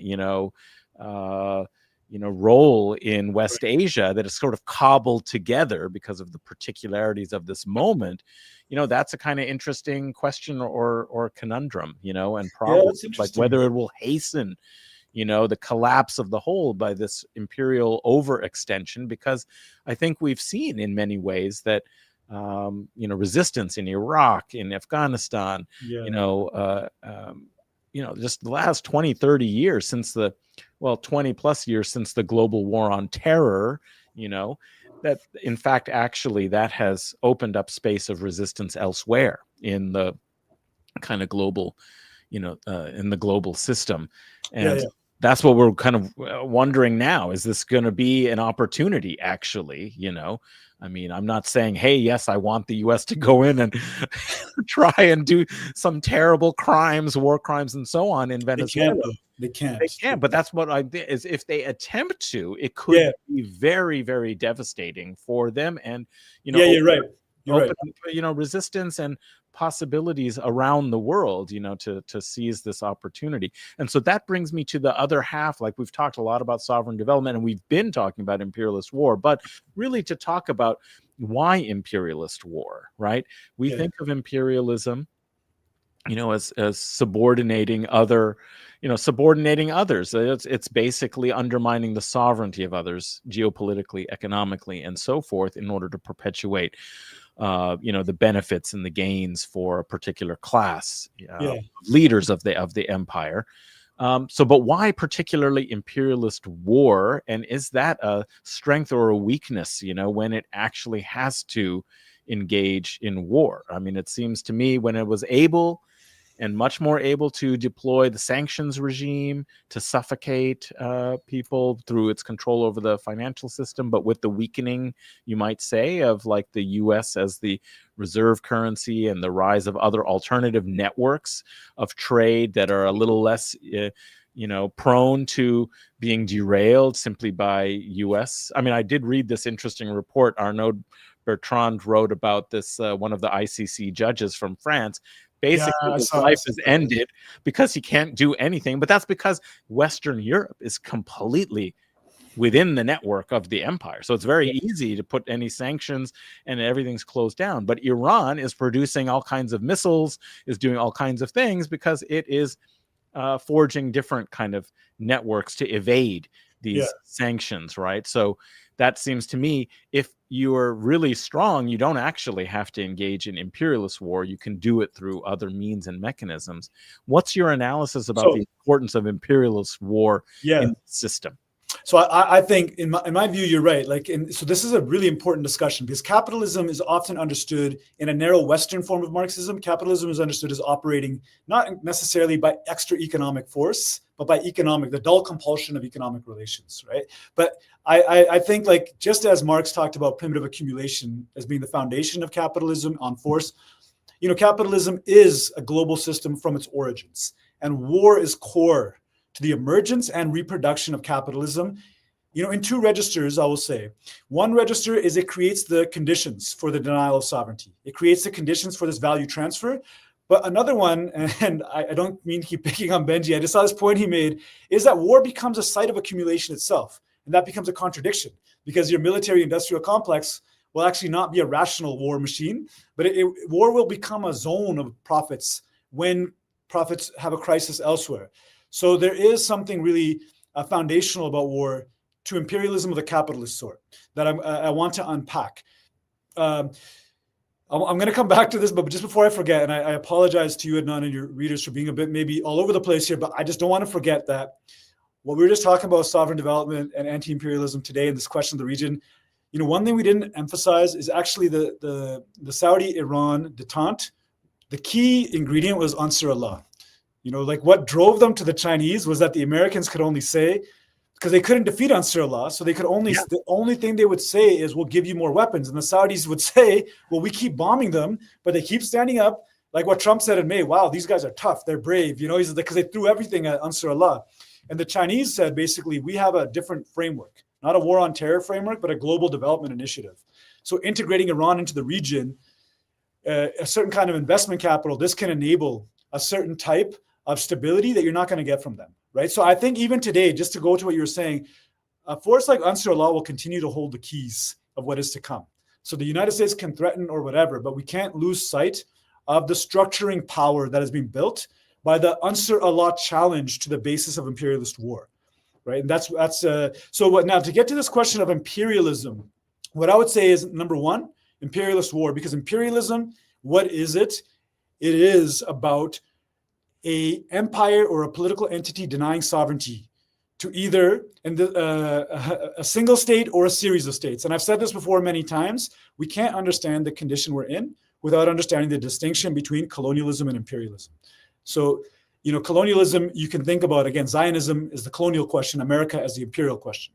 Speaker 1: role in West Asia that is sort of cobbled together because of the particularities of this moment. That's a kind of interesting question or conundrum, and problem, like whether it will hasten, the collapse of the whole by this imperial overextension, because I think we've seen in many ways that resistance in Iraq, in Afghanistan, just the last 20, 30 years since 20 plus years since the global war on terror, that in fact, actually that has opened up space of resistance elsewhere in the kind of global, in the global system. And that's what we're kind of wondering now. Is this going to be an opportunity, actually? I mean, I'm not saying, hey, yes, I want the U.S. to go in and try and do some terrible crimes, war crimes, and so on in Venezuela.
Speaker 2: They can't.
Speaker 1: But that's what is if they attempt to, it could be very, very devastating for them. And
Speaker 2: you're right. You're right.
Speaker 1: open up, resistance and possibilities around the world, to seize this opportunity. And so that brings me to the other half. Like, we've talked a lot about sovereign development, and we've been talking about imperialist war, but really to talk about why imperialist war, right? We
Speaker 2: Yeah.
Speaker 1: think of imperialism, as subordinating others. It's basically undermining the sovereignty of others geopolitically, economically, and so forth, in order to perpetuate the benefits and the gains for a particular class,
Speaker 2: Yeah.
Speaker 1: leaders of the empire. But why particularly imperialist war? And is that a strength or a weakness, when it actually has to engage in war? I mean, it seems to me, when it was able and much more able to deploy the sanctions regime to suffocate people through its control over the financial system, but with the weakening, you might say, of like the US as the reserve currency and the rise of other alternative networks of trade that are a little less prone to being derailed simply by US. I mean, I did read this interesting report Arnaud Bertrand wrote about this, one of the ICC judges from France. Basically, his life is ended because he can't do anything. But that's because Western Europe is completely within the network of the empire. So it's very easy to put any sanctions and everything's closed down. But Iran is producing all kinds of missiles, is doing all kinds of things because it is forging different kind of networks to evade these sanctions, right? So that seems to me, if you're really strong, you don't actually have to engage in imperialist war. You can do it through other means and mechanisms. What's your analysis about the importance of imperialist war in the system?
Speaker 2: So I think, in my view, you're right. So this is a really important discussion, because capitalism is often understood in a narrow Western form of Marxism. Capitalism is understood as operating not necessarily by extra economic force, but by the dull compulsion of economic relations, right? But I think, just as Marx talked about primitive accumulation as being the foundation of capitalism on force, capitalism is a global system from its origins, and war is core to the emergence and reproduction of capitalism, in two registers, I will say. One register is it creates the conditions for the denial of sovereignty. It creates the conditions for this value transfer. But another one, and I don't mean to keep picking on Benji, I just saw this point he made, is that war becomes a site of accumulation itself. And that becomes a contradiction, because your military-industrial complex will actually not be a rational war machine, but war will become a zone of profits when profits have a crisis elsewhere. So there is something really foundational about war to imperialism of the capitalist sort that I want to unpack. I'm going to come back to this, but just before I forget, and I apologize to you, Adnan, and your readers for being a bit maybe all over the place here, but I just don't want to forget that what we were just talking about, sovereign development and anti-imperialism today, and this question of the region, one thing we didn't emphasize is actually the Saudi-Iran detente. The key ingredient was Ansar Allah. What drove them to the Chinese was that the Americans could only say, because they couldn't defeat Ansar Allah, so they could only, the only thing they would say is, we'll give you more weapons. And the Saudis would say, well, we keep bombing them, but they keep standing up. Like what Trump said in May, wow, these guys are tough, they're brave, because they threw everything at Ansar Allah. And the Chinese said, basically, we have a different framework, not a war on terror framework, but a global development initiative. So integrating Iran into the region, a certain kind of investment capital, this can enable a certain type of stability that you're not going to get from them, right? So I think even today, just to go to what you were saying, a force like Ansar Allah will continue to hold the keys of what is to come. So the United States can threaten or whatever, but we can't lose sight of the structuring power that has been built by the Ansar Allah challenge to the basis of imperialist war, right? And so what now, to get to this question of imperialism, what I would say is, number one, imperialist war, because imperialism, what is it? It is about a empire or a political entity denying sovereignty to either a single state or a series of states. And I've said this before many times, we can't understand the condition we're in without understanding the distinction between colonialism and imperialism. So, colonialism, you can think about, again, Zionism is the colonial question, America as the imperial question,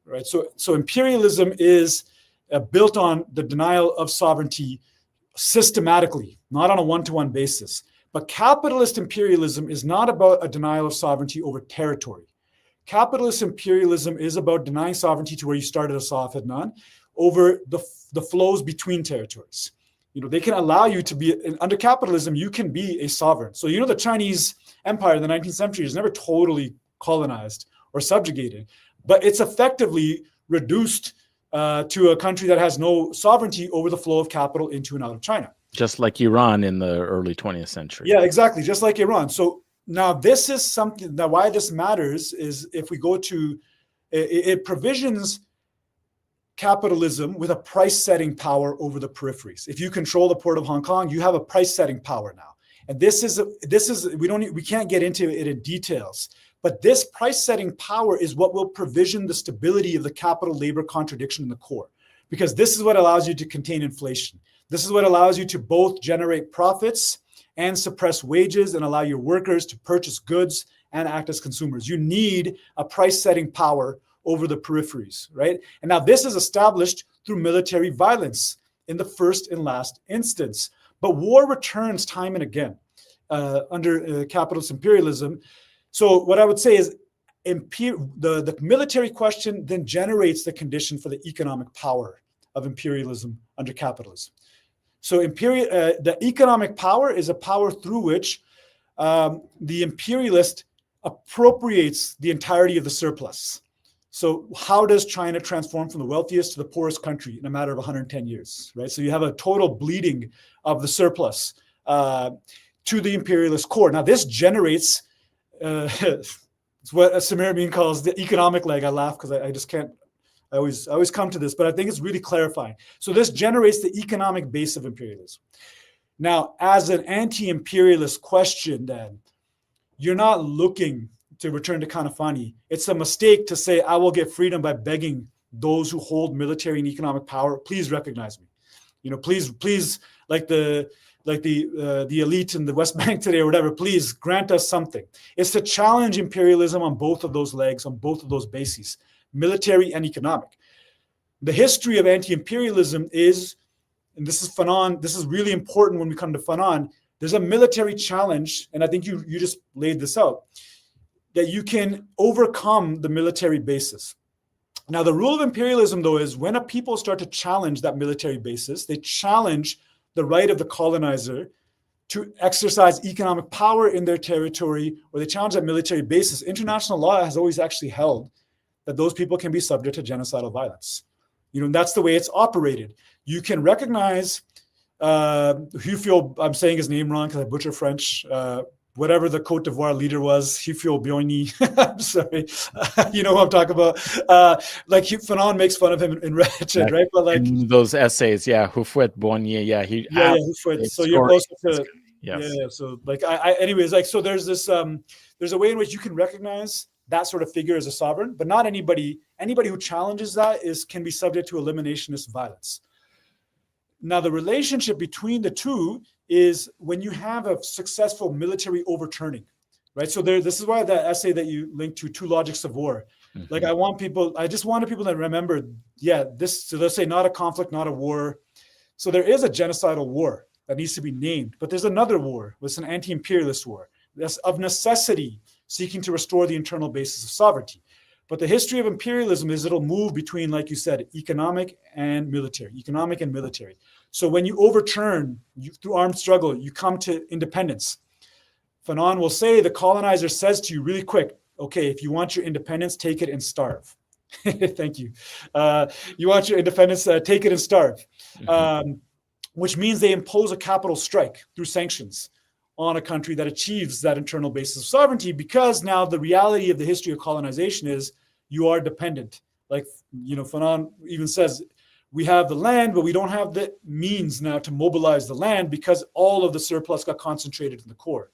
Speaker 2: right? So imperialism is built on the denial of sovereignty systematically, not on a one-to-one basis. But capitalist imperialism is not about a denial of sovereignty over territory. Capitalist imperialism is about denying sovereignty, to where you started us off, Adnan, over the flows between territories. They can allow you to be, under capitalism, you can be a sovereign. So, the Chinese empire in the 19th century is never totally colonized or subjugated, but it's effectively reduced to a country that has no sovereignty over the flow of capital into and out of China.
Speaker 1: Just like Iran in the early 20th century.
Speaker 2: Yeah, exactly. Just like Iran. So now this is something, now why this matters is if we go to, it provisions capitalism with a price-setting power over the peripheries. If you control the port of Hong Kong, you have a price-setting power now. And this is we can't get into it in details, but this price-setting power is what will provision the stability of the capital-labor contradiction in the core, because this is what allows you to contain inflation. This is what allows you to both generate profits and suppress wages and allow your workers to purchase goods and act as consumers. You need a price-setting power over the peripheries, right? And now this is established through military violence in the first and last instance. But war returns time and again under capitalist imperialism. So what I would say is the military question then generates the condition for the economic power of imperialism under capitalism. So the economic power is a power through which the imperialist appropriates the entirety of the surplus. So how does China transform from the wealthiest to the poorest country in a matter of 110 years, right? So you have a total bleeding of the surplus to the imperialist core. Now this generates, it's what Samir Amin calls the economic leg. I laugh because I just can't, I always come to this, but I think it's really clarifying. So this generates the economic base of imperialism. Now, as an anti-imperialist question, then, you're not looking to return to Kanafani. It's a mistake to say, I will get freedom by begging those who hold military and economic power, please recognize me. Please, like the elite in the West Bank today or whatever, please grant us something. It's to challenge imperialism on both of those legs, on both of those bases, military and economic. The history of anti-imperialism is, and this is Fanon, this is really important when we come to Fanon, there's a military challenge, and I think you just laid this out, that you can overcome the military basis. Now, the rule of imperialism, though, is when a people start to challenge that military basis, they challenge the right of the colonizer to exercise economic power in their territory, or they challenge that military basis. International law has always actually held that those people can be subject to genocidal violence. And that's the way it's operated. You can recognize, Hufio, I'm saying his name wrong because I butcher French, whatever the Côte d'Ivoire leader was, Hufio Boigny, I'm sorry, you know who I'm talking about. Like Fanon makes fun of him in Wretched, right? But like
Speaker 1: in those essays, Hufouet Boigny,
Speaker 2: Hufouet. So you're closer to,
Speaker 1: yes.
Speaker 2: Yeah. So like, anyways, like, so there's this, there's a way in which you can recognize that sort of figure as a sovereign, but not anybody who challenges that can be subject to eliminationist violence. Now, the relationship between the two is when you have a successful military overturning, right? So this is why the essay that you linked to, Two Logics of War, like I just wanted people to remember, so let's say not a conflict, not a war. So there is a genocidal war that needs to be named, but there's another war. It's an anti-imperialist war. That's of necessity seeking to restore the internal basis of sovereignty. But the history of imperialism is it'll move between, like you said, economic and military. So when you overturn through armed struggle, you come to independence. Fanon will say the colonizer says to you really quick, okay, if you want your independence, take it and starve. Thank you. You want your independence, take it and starve, which means they impose a capital strike through sanctions on a country that achieves that internal basis of sovereignty, because now the reality of the history of colonization is you are dependent. Like, Fanon even says, we have the land, but we don't have the means now to mobilize the land because all of the surplus got concentrated in the core.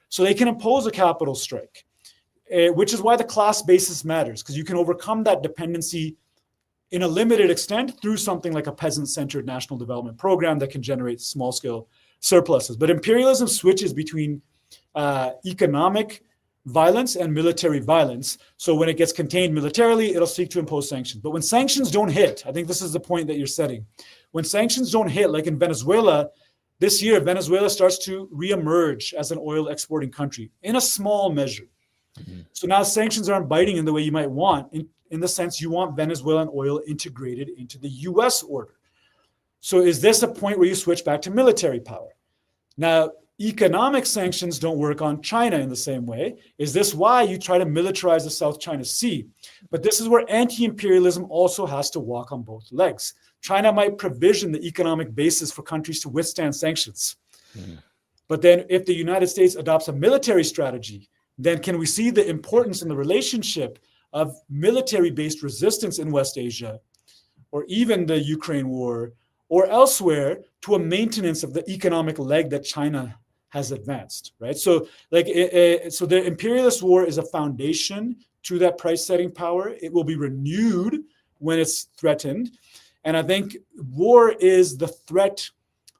Speaker 2: So they can impose a capital strike, which is why the class basis matters, because you can overcome that dependency in a limited extent through something like a peasant-centered national development program that can generate small-scale surpluses. But imperialism switches between economic violence and military violence. So when it gets contained militarily, it'll seek to impose sanctions. But when sanctions don't hit, I think this is the point that you're setting. When sanctions don't hit, like in Venezuela, this year, Venezuela starts to reemerge as an oil exporting country in a small measure. So now sanctions aren't biting in the way you might want, in the sense you want Venezuelan oil integrated into the US order. So is this a point where you switch back to military power? Now, economic sanctions don't work on China in the same way. Is this why you try to militarize the South China Sea? But this is where anti-imperialism also has to walk on both legs. China might provision the economic basis for countries to withstand sanctions. But then if the United States adopts a military strategy, then can we see the importance in the relationship of military-based resistance in West Asia, or even the Ukraine war, or elsewhere, to a maintenance of the economic leg that China has advanced, right? So so the imperialist war is a foundation to that price-setting power. It will be renewed when it's threatened. And I think war is the threat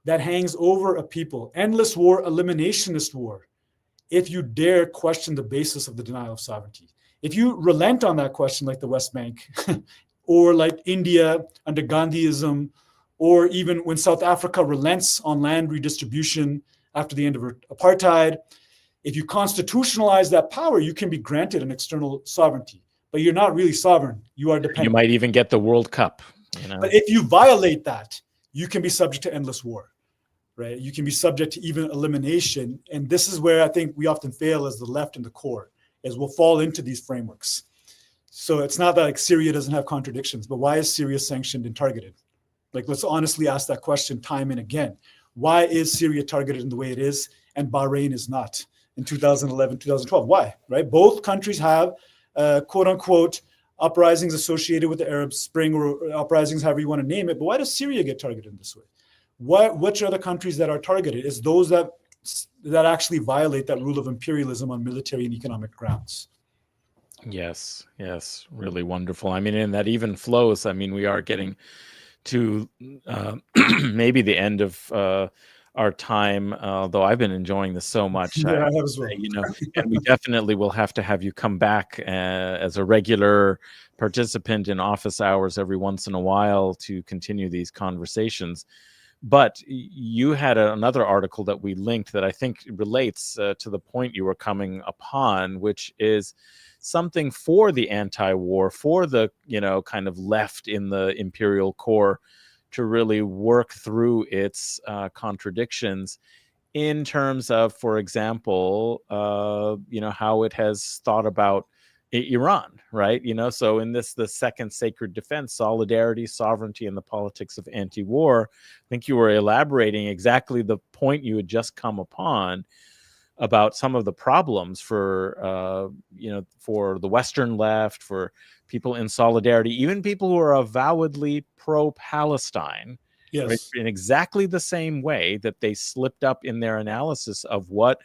Speaker 2: that hangs over a people. Endless war, eliminationist war, if you dare question the basis of the denial of sovereignty. If you relent on that question, like the West Bank, or like India under Gandhiism, or even when South Africa relents on land redistribution after the end of apartheid, if you constitutionalize that power, you can be granted an external sovereignty, but you're not really sovereign. You are dependent.
Speaker 1: You might even get the World Cup.
Speaker 2: But if you violate that, you can be subject to endless war, right? You can be subject to even elimination. And this is where I think we often fail as the left and the core, is we'll fall into these frameworks. So it's not that like Syria doesn't have contradictions, but why is Syria sanctioned and targeted? Like, let's honestly ask that question time and again. Why is Syria targeted in the way it is and Bahrain is not in 2011, 2012? Why, right? Both countries have quote unquote uprisings associated with the Arab Spring, or uprisings, however you want to name it. But why does Syria get targeted in this way? Which are the countries that are targeted? It's those that actually violate that rule of imperialism on military and economic grounds.
Speaker 1: Yes, really wonderful. I mean, and that even flows. I mean, we are getting to maybe the end of our time, though I've been enjoying this so much.
Speaker 2: Yeah, I have as well.
Speaker 1: And we definitely will have to have you come back as a regular participant in office hours every once in a while to continue these conversations. But you had another article that we linked that I think relates to the point you were coming upon, which is something for the anti-war, for the, kind of left in the imperial core to really work through its contradictions in terms of, for example, how it has thought about Iran, right? So in the second sacred defense, solidarity, sovereignty, and the politics of anti-war, I think you were elaborating exactly the point you had just come upon about some of the problems for the Western left, for people in solidarity, even people who are avowedly pro-Palestine.
Speaker 2: Yes.
Speaker 1: Right? In exactly the same way that they slipped up in their analysis of what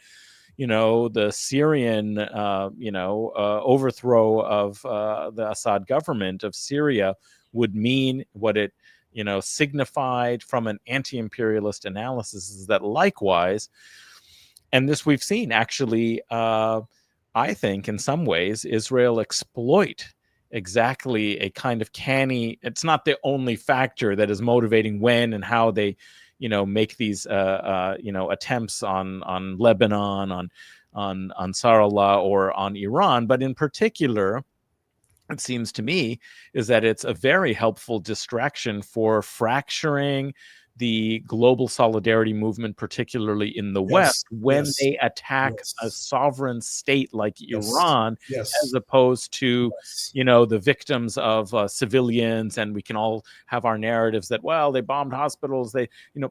Speaker 1: the Syrian overthrow of the Assad government of Syria would mean, what it signified from an anti-imperialist analysis, is that likewise, and this we've seen actually, I think in some ways, Israel exploit exactly a kind of canny. It's not the only factor that is motivating when and how they, make these, attempts on Lebanon, on Ansarallah, or on Iran. But in particular, it seems to me, is that it's a very helpful distraction for fracturing the global solidarity movement, particularly in the West, when they attack a sovereign state like Iran, as opposed to, the victims of civilians. And we can all have our narratives that, well, they bombed hospitals,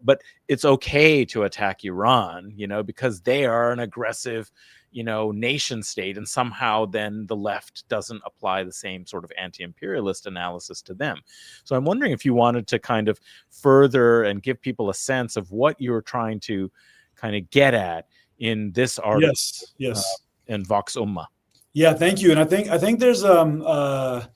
Speaker 1: but it's okay to attack Iran, because they are an aggressive, nation state, and somehow then the left doesn't apply the same sort of anti-imperialist analysis to them. So I'm wondering if you wanted to kind of further and give people a sense of what you're trying to kind of get at in this article.
Speaker 2: Yes.
Speaker 1: In Vox Umma.
Speaker 2: Yeah, thank you. And I think there's a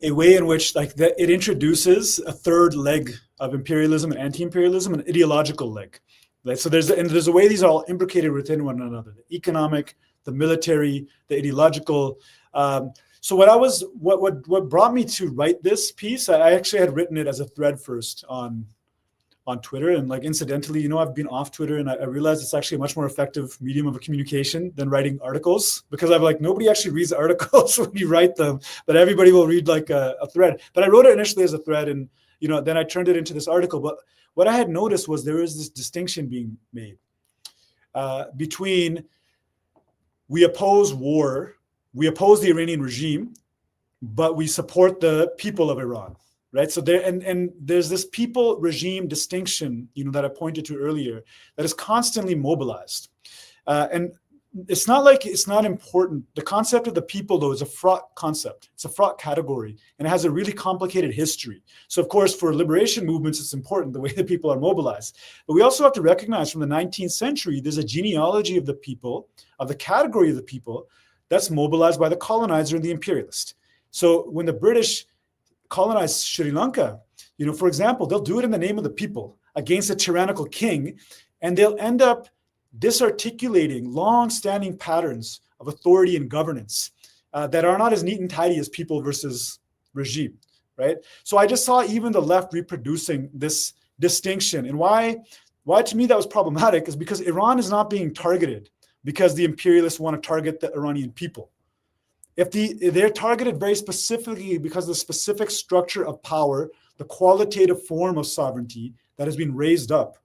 Speaker 2: way in which it introduces a third leg of imperialism and anti-imperialism, an ideological leg. Right? So there's a way these are all imbricated within one another: the economic, the military, the ideological. So what brought me to write this piece, I actually had written it as a thread first on Twitter, and incidentally, I've been off Twitter, and I realized it's actually a much more effective medium of communication than writing articles, because nobody actually reads articles when you write them, but everybody will read a thread. But I wrote it initially as a thread, and then I turned it into this article. But what I had noticed was there is this distinction being made between we oppose war, we oppose the Iranian regime, but we support the people of Iran, right? So there, and there's this people regime distinction, that I pointed to earlier, that is constantly mobilized. And it's not like it's not important. The concept of the people, though, is a fraught concept. It's a fraught category, and it has a really complicated history. So, of course, for liberation movements, it's important the way that people are mobilized. But we also have to recognize from the 19th century, there's a genealogy of the people, of the category of the people, that's mobilized by the colonizer and the imperialist. So when the British colonized Sri Lanka, for example, they'll do it in the name of the people against a tyrannical king, and they'll end up disarticulating long-standing patterns of authority and governance that are not as neat and tidy as people versus regime, right? So I just saw even the left reproducing this distinction. And why to me that was problematic is because Iran is not being targeted because the imperialists want to target the Iranian people. If they're targeted very specifically because of the specific structure of power, the qualitative form of sovereignty that has been raised up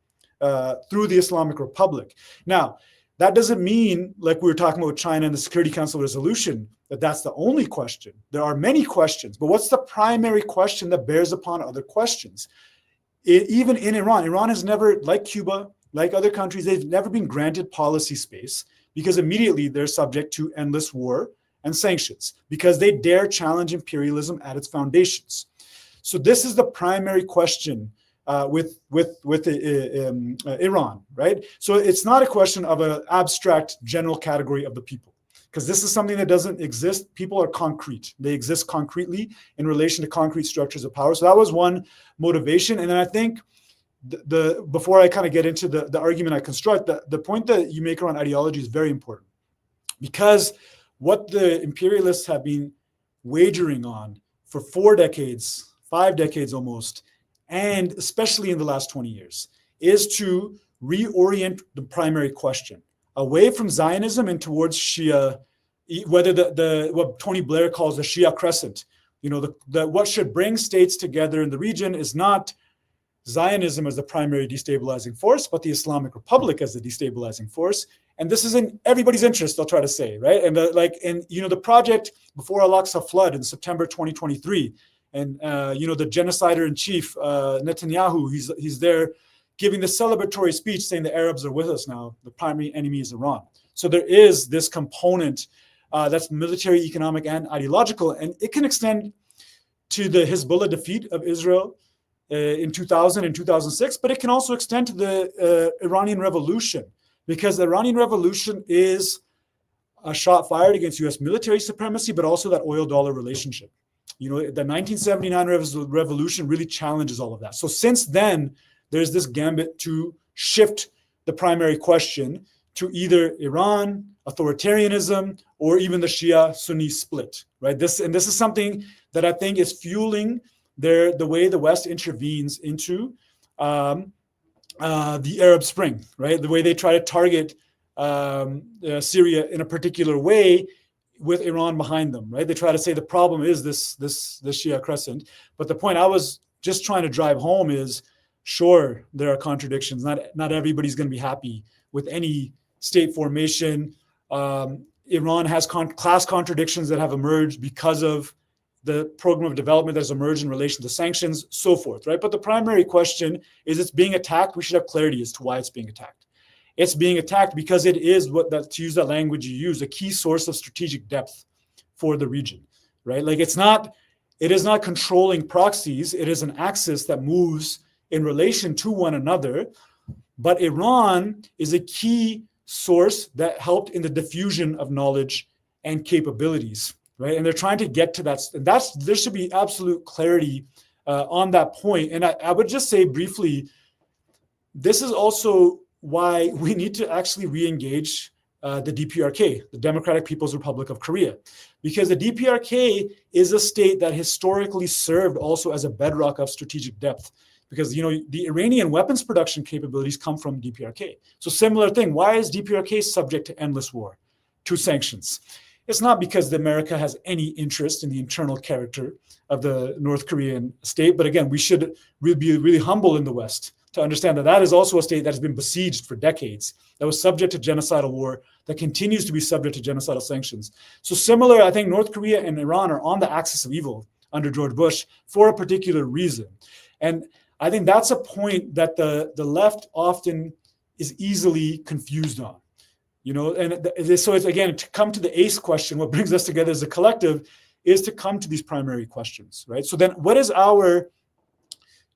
Speaker 2: through the Islamic Republic. Now, that doesn't mean, like we were talking about China and the Security Council resolution, that that's the only question. There are many questions, but what's the primary question that bears upon other questions? Even in Iran has never, like Cuba, like other countries, they've never been granted policy space because immediately they're subject to endless war and sanctions because they dare challenge imperialism at its foundations. So this is the primary question with Iran, right? So it's not a question of an abstract general category of the people, because this is something that doesn't exist. People are concrete. They exist concretely in relation to concrete structures of power. So that was one motivation. And then I think before I kind of get into the argument I construct, the point that you make around ideology is very important, because what the imperialists have been wagering on for 4 decades, 5 decades almost, and especially in the last 20 years, is to reorient the primary question away from Zionism and towards Shia, whether what Tony Blair calls the Shia crescent. What should bring states together in the region is not Zionism as the primary destabilizing force, but the Islamic Republic as the destabilizing force. And this is in everybody's interest, I'll try to say, right? And the project before Al-Aqsa flood in September 2023, and the genocider in chief, Netanyahu, he's there giving the celebratory speech saying the Arabs are with us now. The primary enemy is Iran. So there is this component that's military, economic, and ideological, and it can extend to the Hezbollah defeat of Israel in 2000 and 2006, but it can also extend to the Iranian Revolution, because the Iranian Revolution is a shot fired against U.S. military supremacy, but also that oil-dollar relationship. The 1979 revolution really challenges all of that. So since then, there's this gambit to shift the primary question to either Iran, authoritarianism, or even the Shia-Sunni split, right? This is something that I think is fueling the way the West intervenes into the Arab Spring, right? The way they try to target Syria in a particular way, with Iran behind them, right? They try to say the problem is this Shia crescent. But the point I was just trying to drive home is, sure, there are contradictions. Not everybody's going to be happy with any state formation. Iran has class contradictions that have emerged because of the program of development that has emerged in relation to sanctions, so forth, right? But the primary question is, it's being attacked. We should have clarity as to why it's being attacked. It's being attacked because it is, to use that language you use, a key source of strategic depth for the region, right? Like it is not controlling proxies. It is an axis that moves in relation to one another. But Iran is a key source that helped in the diffusion of knowledge and capabilities, right? And they're trying to get to that. And there should be absolute clarity on that point. And I would just say briefly, this is also why we need to actually re-engage the DPRK, the Democratic People's Republic of Korea, because the DPRK is a state that historically served also as a bedrock of strategic depth, because the Iranian weapons production capabilities come from DPRK. So similar thing, why is DPRK subject to endless war, to sanctions? It's not because America has any interest in the internal character of the North Korean state, but again, we should be really humble in the West to understand that that is also a state that has been besieged for decades, that was subject to genocidal war, that continues to be subject to genocidal sanctions. So similar, I think North Korea and Iran are on the axis of evil under George Bush for a particular reason. And I think that's a point that the left often is easily confused on. So it's, again, to come to the ACE question, what brings us together as a collective is to come to these primary questions, right? So then what is our,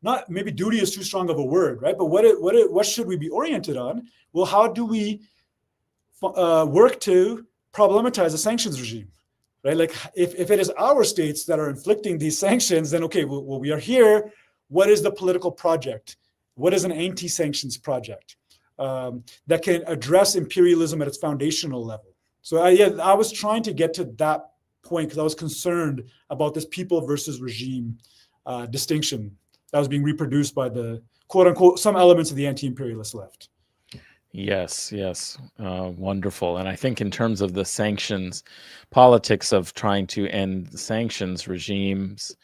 Speaker 2: not maybe duty is too strong of a word, right? But what should we be oriented on? Well, how do we work to problematize the sanctions regime, right? Like if it is our states that are inflicting these sanctions, then okay, well, we are here. What is the political project? What is an anti-sanctions project that can address imperialism at its foundational level? So I was trying to get to that point because I was concerned about this people versus regime distinction that was being reproduced by the quote unquote some elements of the anti-imperialist left.
Speaker 1: Yes, wonderful. And I think in terms of the sanctions politics of trying to end the sanctions regimes,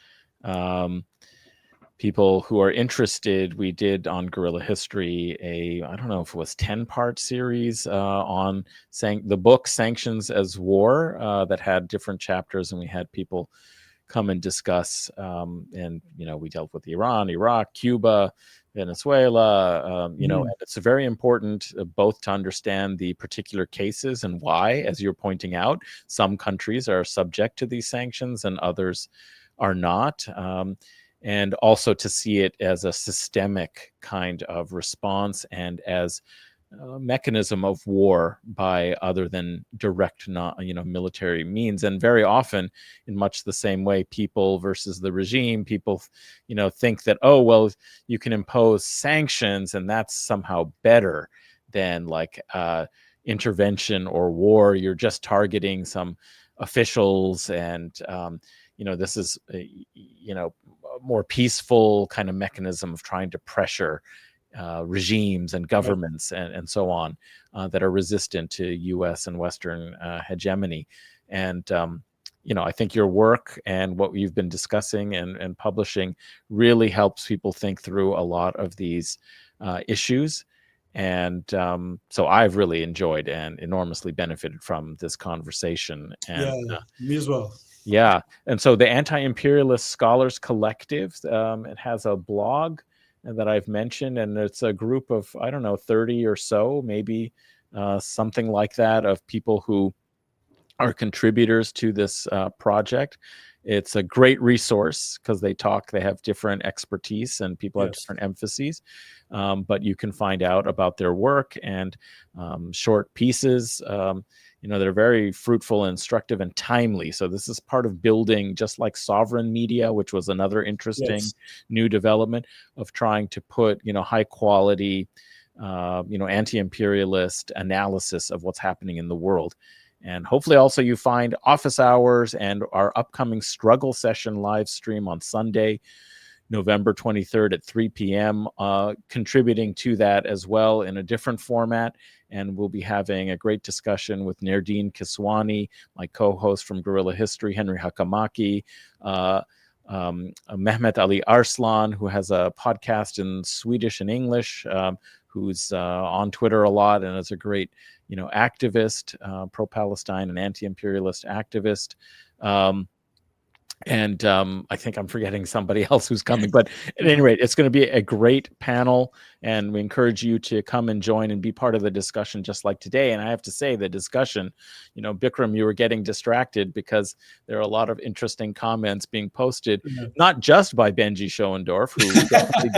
Speaker 1: people who are interested, we did on Guerrilla History I don't know if it was 10-part series on the book Sanctions as War that had different chapters, and we had people come and discuss. And we dealt with Iran, Iraq, Cuba, Venezuela. And it's very important both to understand the particular cases and why, as you're pointing out, some countries are subject to these sanctions and others are not. And also to see it as a systemic kind of response and as a mechanism of war by other than direct, military means. And very often, in much the same way, people versus the regime, people, think that, oh, well, you can impose sanctions and that's somehow better than like intervention or war. You're just targeting some officials and, this is, a more peaceful kind of mechanism of trying to pressure regimes and governments and so on that are resistant to U.S. and Western hegemony. And, I think your work and what you've been discussing and publishing really helps people think through a lot of these issues. And so I've really enjoyed and enormously benefited from this conversation. And
Speaker 2: me as well.
Speaker 1: Yeah. And so the Anti-Imperialist Scholars Collective, it has a blog that I've mentioned, and it's a group of, 30 or so, maybe something like that, of people who are contributors to this project. It's a great resource because they have different expertise and people have different emphases. But you can find out about their work and short pieces that are very fruitful and instructive and timely. So this is part of building, just like Sovereign Media, which was another interesting new development of trying to put, high quality, anti-imperialist analysis of what's happening in the world. And hopefully also you find office hours and our upcoming struggle session live stream on Sunday, November 23rd at 3 p.m., contributing to that as well in a different format. And we'll be having a great discussion with Nerdine Kiswani, my co-host from Guerrilla History, Henry Hakamaki, Mehmet Ali Arslan, who has a podcast in Swedish and English, who's on Twitter a lot and is a great, activist, pro-Palestine and anti-imperialist activist. And I think I'm forgetting somebody else who's coming, but at any rate, it's going to be a great panel, and we encourage you to come and join and be part of the discussion just like today. And I have to say, the discussion, Bikram, you were getting distracted because there are a lot of interesting comments being posted, not just by Benji Schoendorf, who definitely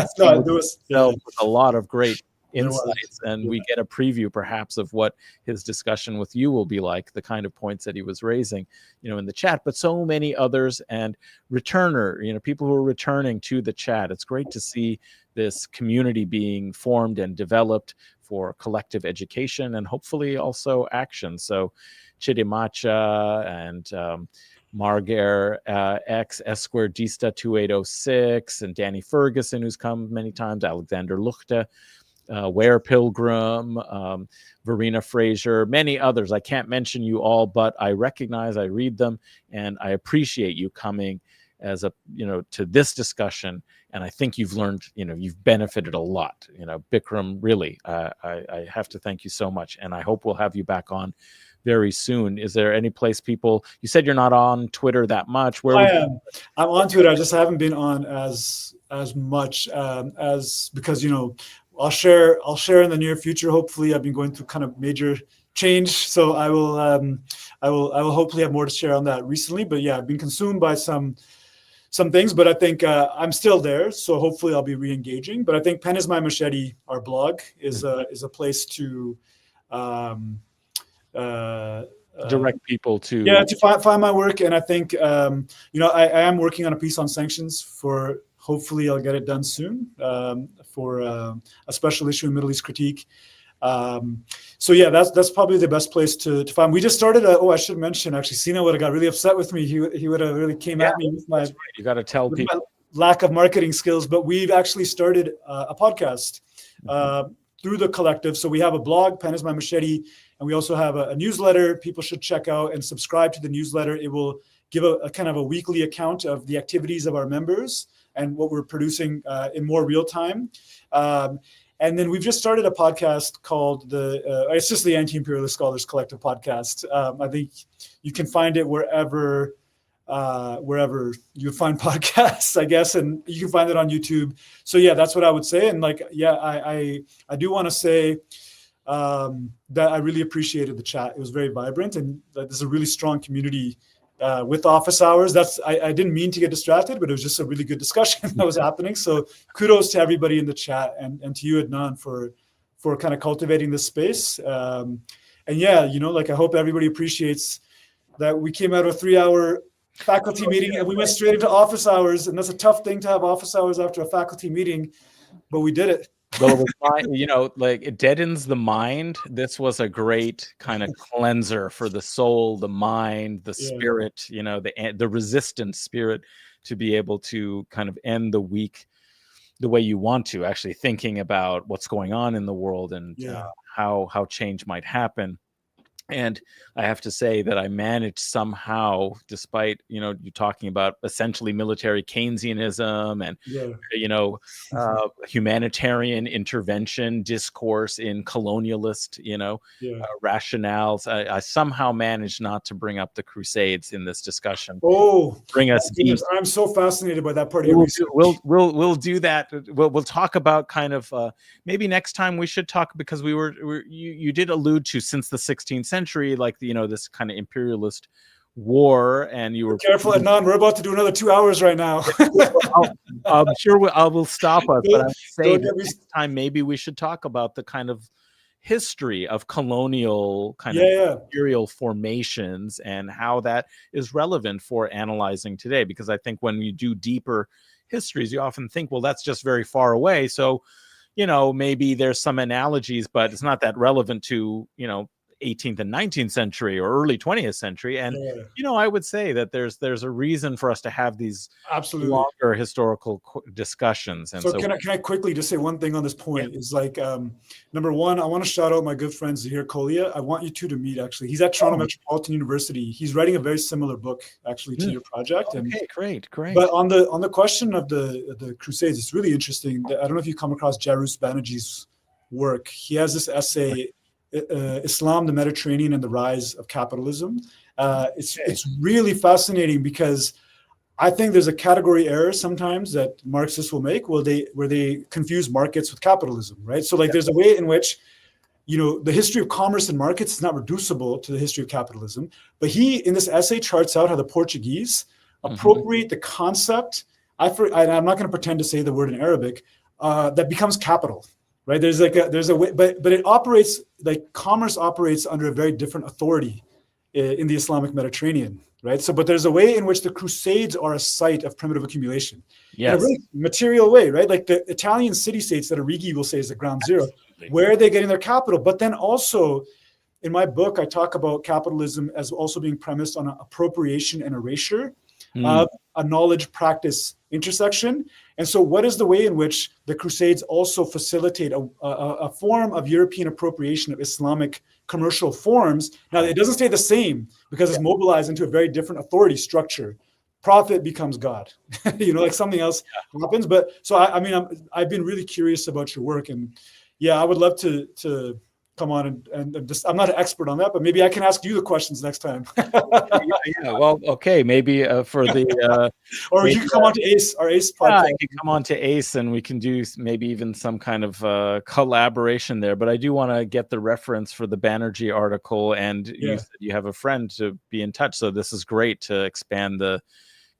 Speaker 1: with a lot of great insights, and we get a preview perhaps of what his discussion with you will be like, the kind of points that he was raising, in the chat, but so many others, and people who are returning to the chat. It's great to see this community being formed and developed for collective education and hopefully also action. So Chidimacha and Marger X Squared Dista 2806 and Danny Ferguson, who's come many times, Alexander Luchte, Ware Pilgrim, Verena Fraser, many others. I can't mention you all, but I recognize, I read them, and I appreciate you coming as a, to this discussion. And I think you've learned, you've benefited a lot. Bikram, really, I have to thank you so much. And I hope we'll have you back on very soon. Is there any place you said you're not on Twitter that much?
Speaker 2: Where I am. I'm on Twitter. I just haven't been on as much as, because, I'll share in the near future. Hopefully, I've been going through kind of major change, so I will hopefully have more to share on that recently. But yeah, I've been consumed by some things, but I think I'm still there. So hopefully I'll be re-engaging. But I think Pen is My Machete, our blog, is a place to
Speaker 1: direct people to
Speaker 2: find my work. And I think I am working on a piece on sanctions for, hopefully I'll get it done soon, for a special issue in Middle East critique. So yeah, that's probably the best place to find. We just started I should mention, actually, Sina would have got really upset with me. He would have really came at me with my,
Speaker 1: right. You got to tell people,
Speaker 2: lack of marketing skills. But we've actually started a podcast through the collective. So we have a blog, Pen is My Machete, and we also have a newsletter people should check out and subscribe to the newsletter. It will give a kind of a weekly account of the activities of our members and what we're producing in more real time. And then we've just started a podcast called it's just the Anti-Imperialist Scholars Collective podcast. I think you can find it wherever you find podcasts, I guess, and you can find it on YouTube. So yeah, that's what I would say. And I do want to say that I really appreciated the chat. It was very vibrant, and there's a really strong community with office hours. I didn't mean to get distracted, but it was just a really good discussion that was happening. So kudos to everybody in the chat, and to you, Adnan, for kind of cultivating this space. And yeah, I hope everybody appreciates that we came out of a 3-hour faculty meeting and we went straight into office hours. And that's a tough thing to have office hours after a faculty meeting, but we did it.
Speaker 1: Well, it was it deadens the mind. This was a great kind of cleanser for the soul, the mind, the spirit, the resistant spirit, to be able to kind of end the week the way you want to, actually thinking about what's going on in the world and how change might happen. And I have to say that I managed somehow, despite, you talking about essentially military Keynesianism and, humanitarian intervention discourse in colonialist, rationales. I somehow managed not to bring up the Crusades in this discussion.
Speaker 2: Bring us deep. I'm so fascinated by that part of your research.
Speaker 1: We'll do that. We'll talk about kind of maybe next time we should talk, because you did allude to, since the 16th century, this kind of imperialist war, and you were
Speaker 2: careful, Adnan. We're about to do another 2 hours right now.
Speaker 1: I'm sure I will stop us, but I would say next time maybe we should talk about the kind of history of colonial kind of imperial formations and how that is relevant for analyzing today. Because I think when you do deeper histories, you often think, well, that's just very far away. So, maybe there's some analogies, but it's not that relevant to, 18th and 19th century or early 20th century. And, I would say that there's a reason for us to have these
Speaker 2: absolutely
Speaker 1: longer historical discussions. And
Speaker 2: so can I quickly just say one thing on this point? Is number one, I want to shout out my good friend Zahir Kolia. I want you two to meet, actually. He's at Toronto Metropolitan University. He's writing a very similar book, actually, to your project.
Speaker 1: Okay, great.
Speaker 2: But on the question of the Crusades, it's really interesting. I don't know if you come across Jairus Banerjee's work. He has this essay, Islam, the Mediterranean, and the Rise of Capitalism. It's really fascinating, because I think there's a category error sometimes that Marxists will make where they confuse markets with capitalism, right? So there's a way in which, the history of commerce and markets is not reducible to the history of capitalism. But he, in this essay, charts out how the Portuguese appropriate the concept. I'm not going to pretend to say the word in Arabic, that becomes capital. Right, there's a way, but it operates commerce operates under a very different authority in the Islamic Mediterranean, right? So, but there's a way in which the Crusades are a site of primitive accumulation, in a really material way, right? Like the Italian city-states that Arrighi will say is the ground zero. Where are they getting their capital? But then also, in my book, I talk about capitalism as also being premised on an appropriation and erasure of a knowledge practice intersection. And so what is the way in which the Crusades also facilitate a form of European appropriation of Islamic commercial forms? Now, it doesn't stay the same because it's mobilized into a very different authority structure. Prophet becomes God, like something else happens. But so, I've been really curious about your work, and I would love to come on and just, I'm not an expert on that, but maybe I can ask you the questions next time.
Speaker 1: Well, okay, maybe for the
Speaker 2: or
Speaker 1: maybe,
Speaker 2: you can come on to ACE, our ACE podcast.
Speaker 1: I can come on to ACE and we can do maybe even some kind of collaboration there. But I do want to get the reference for the Banerjee article, and you said you have a friend to be in touch, so this is great to expand the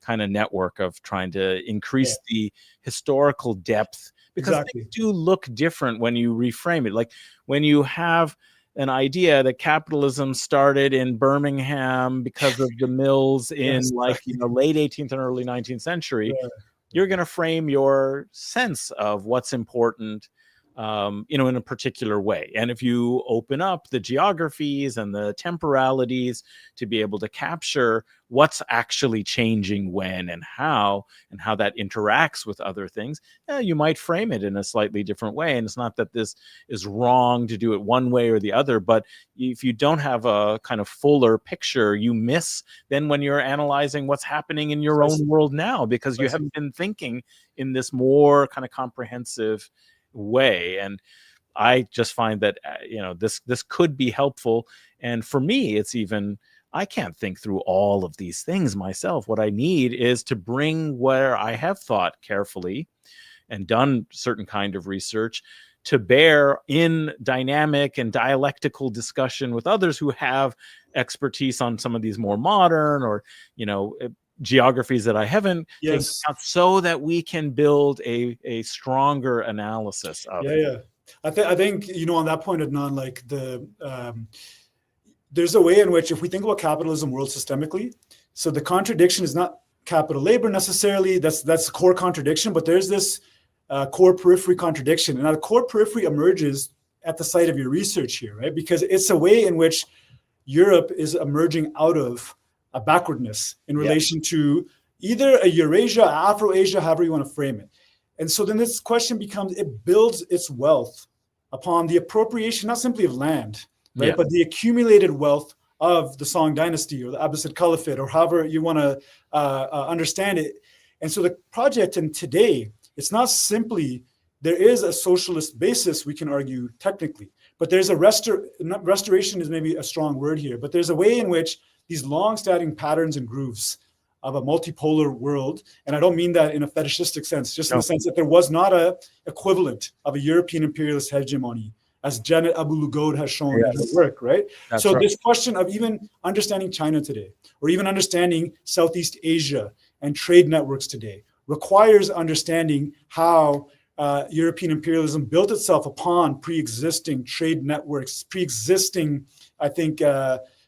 Speaker 1: kind of network of trying to increase the historical depth, because things do look different when you reframe it. Like when you have an idea that capitalism started in Birmingham because of the mills in late 18th and early 19th century, you're going to frame your sense of what's important in a particular way. And if you open up the geographies and the temporalities to be able to capture what's actually changing when and how that interacts with other things, you might frame it in a slightly different way. And it's not that this is wrong to do it one way or the other, but if you don't have a kind of fuller picture, you miss then when you're analyzing what's happening in your own world now, because you haven't been thinking in this more kind of comprehensive way. And I just find that this could be helpful. And for me, it's even, I can't think through all of these things myself. What I need is to bring where I have thought carefully and done certain kind of research to bear in dynamic and dialectical discussion with others who have expertise on some of these more modern or geographies that I haven't taken out, so that we can build a stronger analysis of it.
Speaker 2: I think on that point, Adnan, like there's a way in which, if we think about capitalism world systemically, so the contradiction is not capital labor necessarily, that's the core contradiction, but there's this core periphery contradiction. And now the core periphery emerges at the site of your research here, right? Because it's a way in which Europe is emerging out of a backwardness in relation to either a Eurasia, Afro-Asia, however you want to frame it. And so then this question becomes, it builds its wealth upon the appropriation, not simply of land, right? But the accumulated wealth of the Song dynasty or the Abbasid Caliphate, or however you want to understand it. And so the project, and today, it's not simply, there is a socialist basis, we can argue technically, but there's a restoration is maybe a strong word here, but there's a way in which these long-standing patterns and grooves of a multipolar world, and I don't mean that in a fetishistic sense, just in the sense that there was not a equivalent of a European imperialist hegemony, as Janet Abu-Lughod has shown in her work, right? This question of even understanding China today, or even understanding Southeast Asia and trade networks today, requires understanding how European imperialism built itself upon pre-existing trade networks, pre-existing, I think,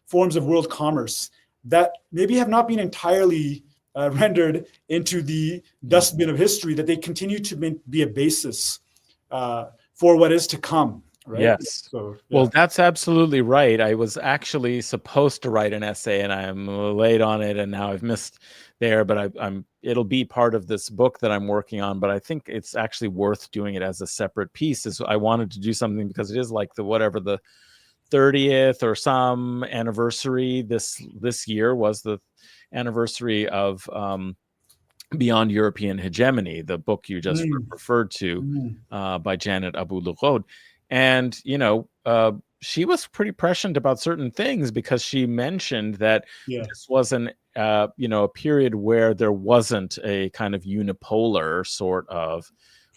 Speaker 2: forms of world commerce that maybe have not been entirely rendered into the dustbin of history, that they continue to be a basis for what is to come. Right?
Speaker 1: Yes. Well, that's absolutely right. I was actually supposed to write an essay, and I'm late on it, and now I've missed there. But it'll be part of this book that I'm working on. But I think it's actually worth doing it as a separate piece. I wanted to do something because it is like the 30th or some anniversary. This year was the anniversary of Beyond European Hegemony, the book you just referred to by Janet Abu-Lughod. And, she was pretty prescient about certain things, because she mentioned that this wasn't, a period where there wasn't a kind of unipolar sort of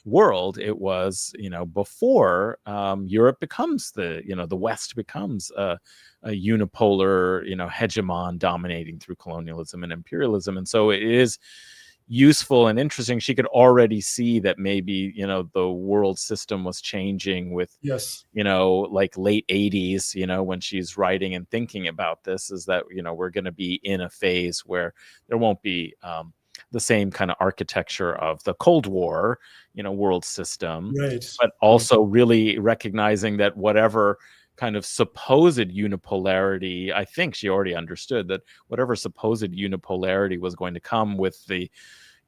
Speaker 1: world. It was, before Europe becomes the West becomes a unipolar, hegemon dominating through colonialism and imperialism. And so it is useful and interesting. She could already see that maybe the world system was changing with like late 80s, when she's writing and thinking about this, is that we're going to be in a phase where there won't be the same kind of architecture of the Cold War world system, but also really recognizing that whatever kind of supposed unipolarity, I think she already understood that whatever supposed unipolarity was going to come with the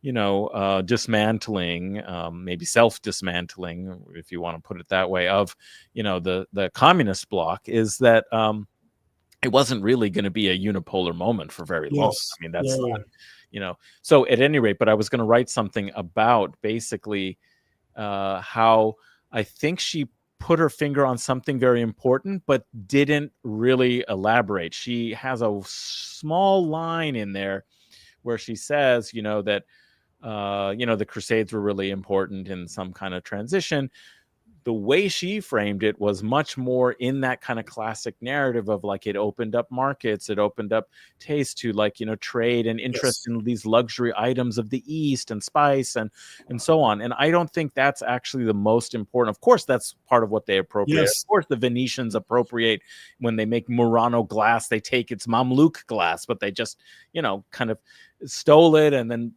Speaker 1: dismantling, maybe self-dismantling, if you want to put it that way, of, the communist bloc, is that it wasn't really going to be a unipolar moment for very long.
Speaker 2: Yes.
Speaker 1: I mean, that's not, so at any rate, but I was going to write something about basically how I think she put her finger on something very important, but didn't really elaborate. She has a small line in there where she says, that, the Crusades were really important in some kind of transition. The way she framed it was much more in that kind of classic narrative of like, it opened up markets, it opened up taste to like, trade and interest in these luxury items of the East and spice and so on. And I don't think that's actually the most important. Of course, that's part of what they appropriate.
Speaker 2: Yes.
Speaker 1: Of course, the Venetians appropriate when they make Murano glass, they take its Mamluk glass, but they just, kind of stole it and then,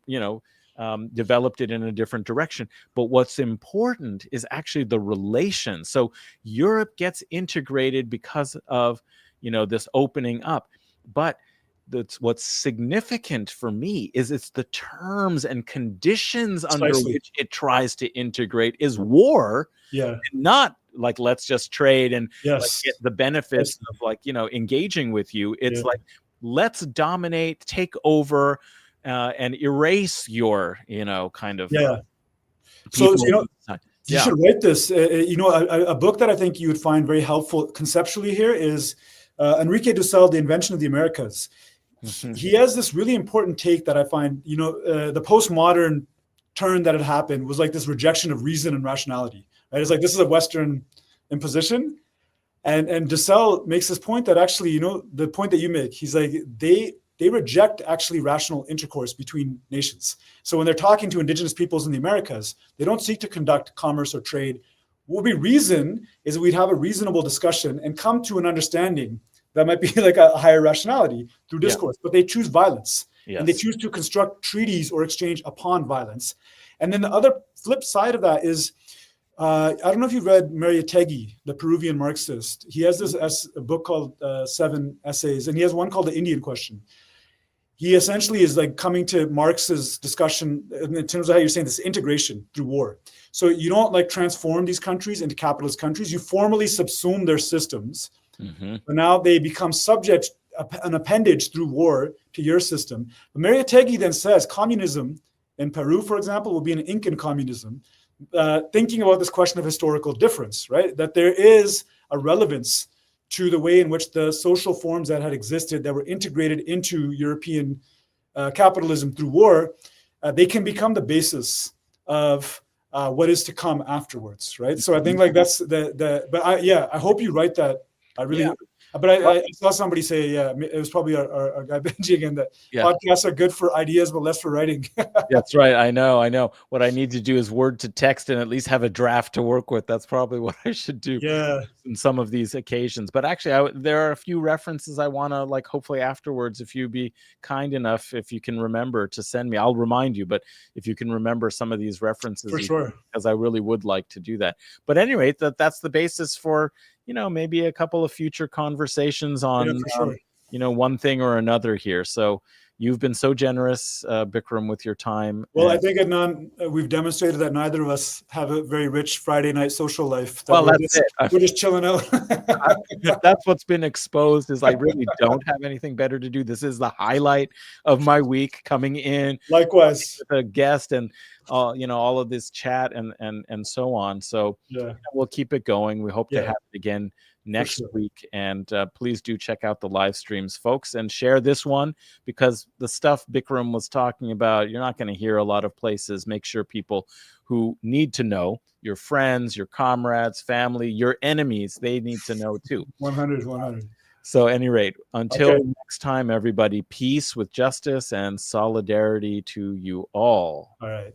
Speaker 1: developed it in a different direction. But what's important is actually the relation. So Europe gets integrated because of, this opening up. But what's significant for me is it's the terms and conditions under which it tries to integrate is war.
Speaker 2: Yeah.
Speaker 1: And not like, let's just trade and
Speaker 2: like,
Speaker 1: get the benefits of like, engaging with you. It's like, let's dominate, take over, and erase your, kind of.
Speaker 2: So, you should write this. A book that I think you would find very helpful conceptually here is Enrique Dussel, The Invention of the Americas. He has this really important take that I find, the postmodern turn that had happened was like this rejection of reason and rationality, right? It's like, this is a Western imposition. And Dussel makes this point that actually, the point that you make, he's like, they reject actually rational intercourse between nations. So when they're talking to indigenous peoples in the Americas, they don't seek to conduct commerce or trade. What would be reason is that we'd have a reasonable discussion and come to an understanding that might be like a higher rationality through discourse, but they choose violence. And they choose to construct treaties or exchange upon violence. And then the other flip side of that is, I don't know if you've read Mariátegui, the Peruvian Marxist. He has this a book called 7 Essays, and he has one called The Indian Question. He essentially is like coming to Marx's discussion in terms of how you're saying this integration through war. So you don't like transform these countries into capitalist countries. You formally subsume their systems, but now they become subject, an appendage through war to your system. But Mariátegui then says communism in Peru, for example, will be an Incan communism, thinking about this question of historical difference, right? That there is a relevance to the way in which the social forms that had existed that were integrated into European capitalism through war, they can become the basis of what is to come afterwards, right? So I think like that's but I hope you write that. I really, but I saw somebody say, it was probably our guy Benji again, that podcasts are good for ideas, but less for writing.
Speaker 1: That's right. I know. What I need to do is word to text and at least have a draft to work with. That's probably what I should do in some of these occasions. But actually, there are a few references I want to like, hopefully afterwards, if you be kind enough, if you can remember to send me, I'll remind you. But if you can remember some of these references,
Speaker 2: for sure,
Speaker 1: because I really would like to do that. But anyway, that's the basis for, maybe a couple of future conversations on, one thing or another here. So you've been so generous, Bikrum, with your time.
Speaker 2: Well, I think, Adnan, we've demonstrated that neither of us have a very rich Friday night social life.
Speaker 1: Well, that's it.
Speaker 2: We're just chilling out.
Speaker 1: That's what's been exposed, is I really don't have anything better to do. This is the highlight of my week, coming in.
Speaker 2: Likewise.
Speaker 1: With a guest and, all of this chat and so on. So we'll keep it going. We hope to have it again next week. And please do check out the live streams, folks, and share this one, because the stuff Bikrum was talking about, you're not going to hear a lot of places. Make sure people who need to know, your friends, your comrades, family, your enemies, they need to know too.
Speaker 2: 100.
Speaker 1: So at any rate, until next time, everybody, peace with justice and solidarity to you all.
Speaker 2: All right.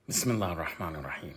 Speaker 1: Bismillah ar-Rahman ar-Rahim.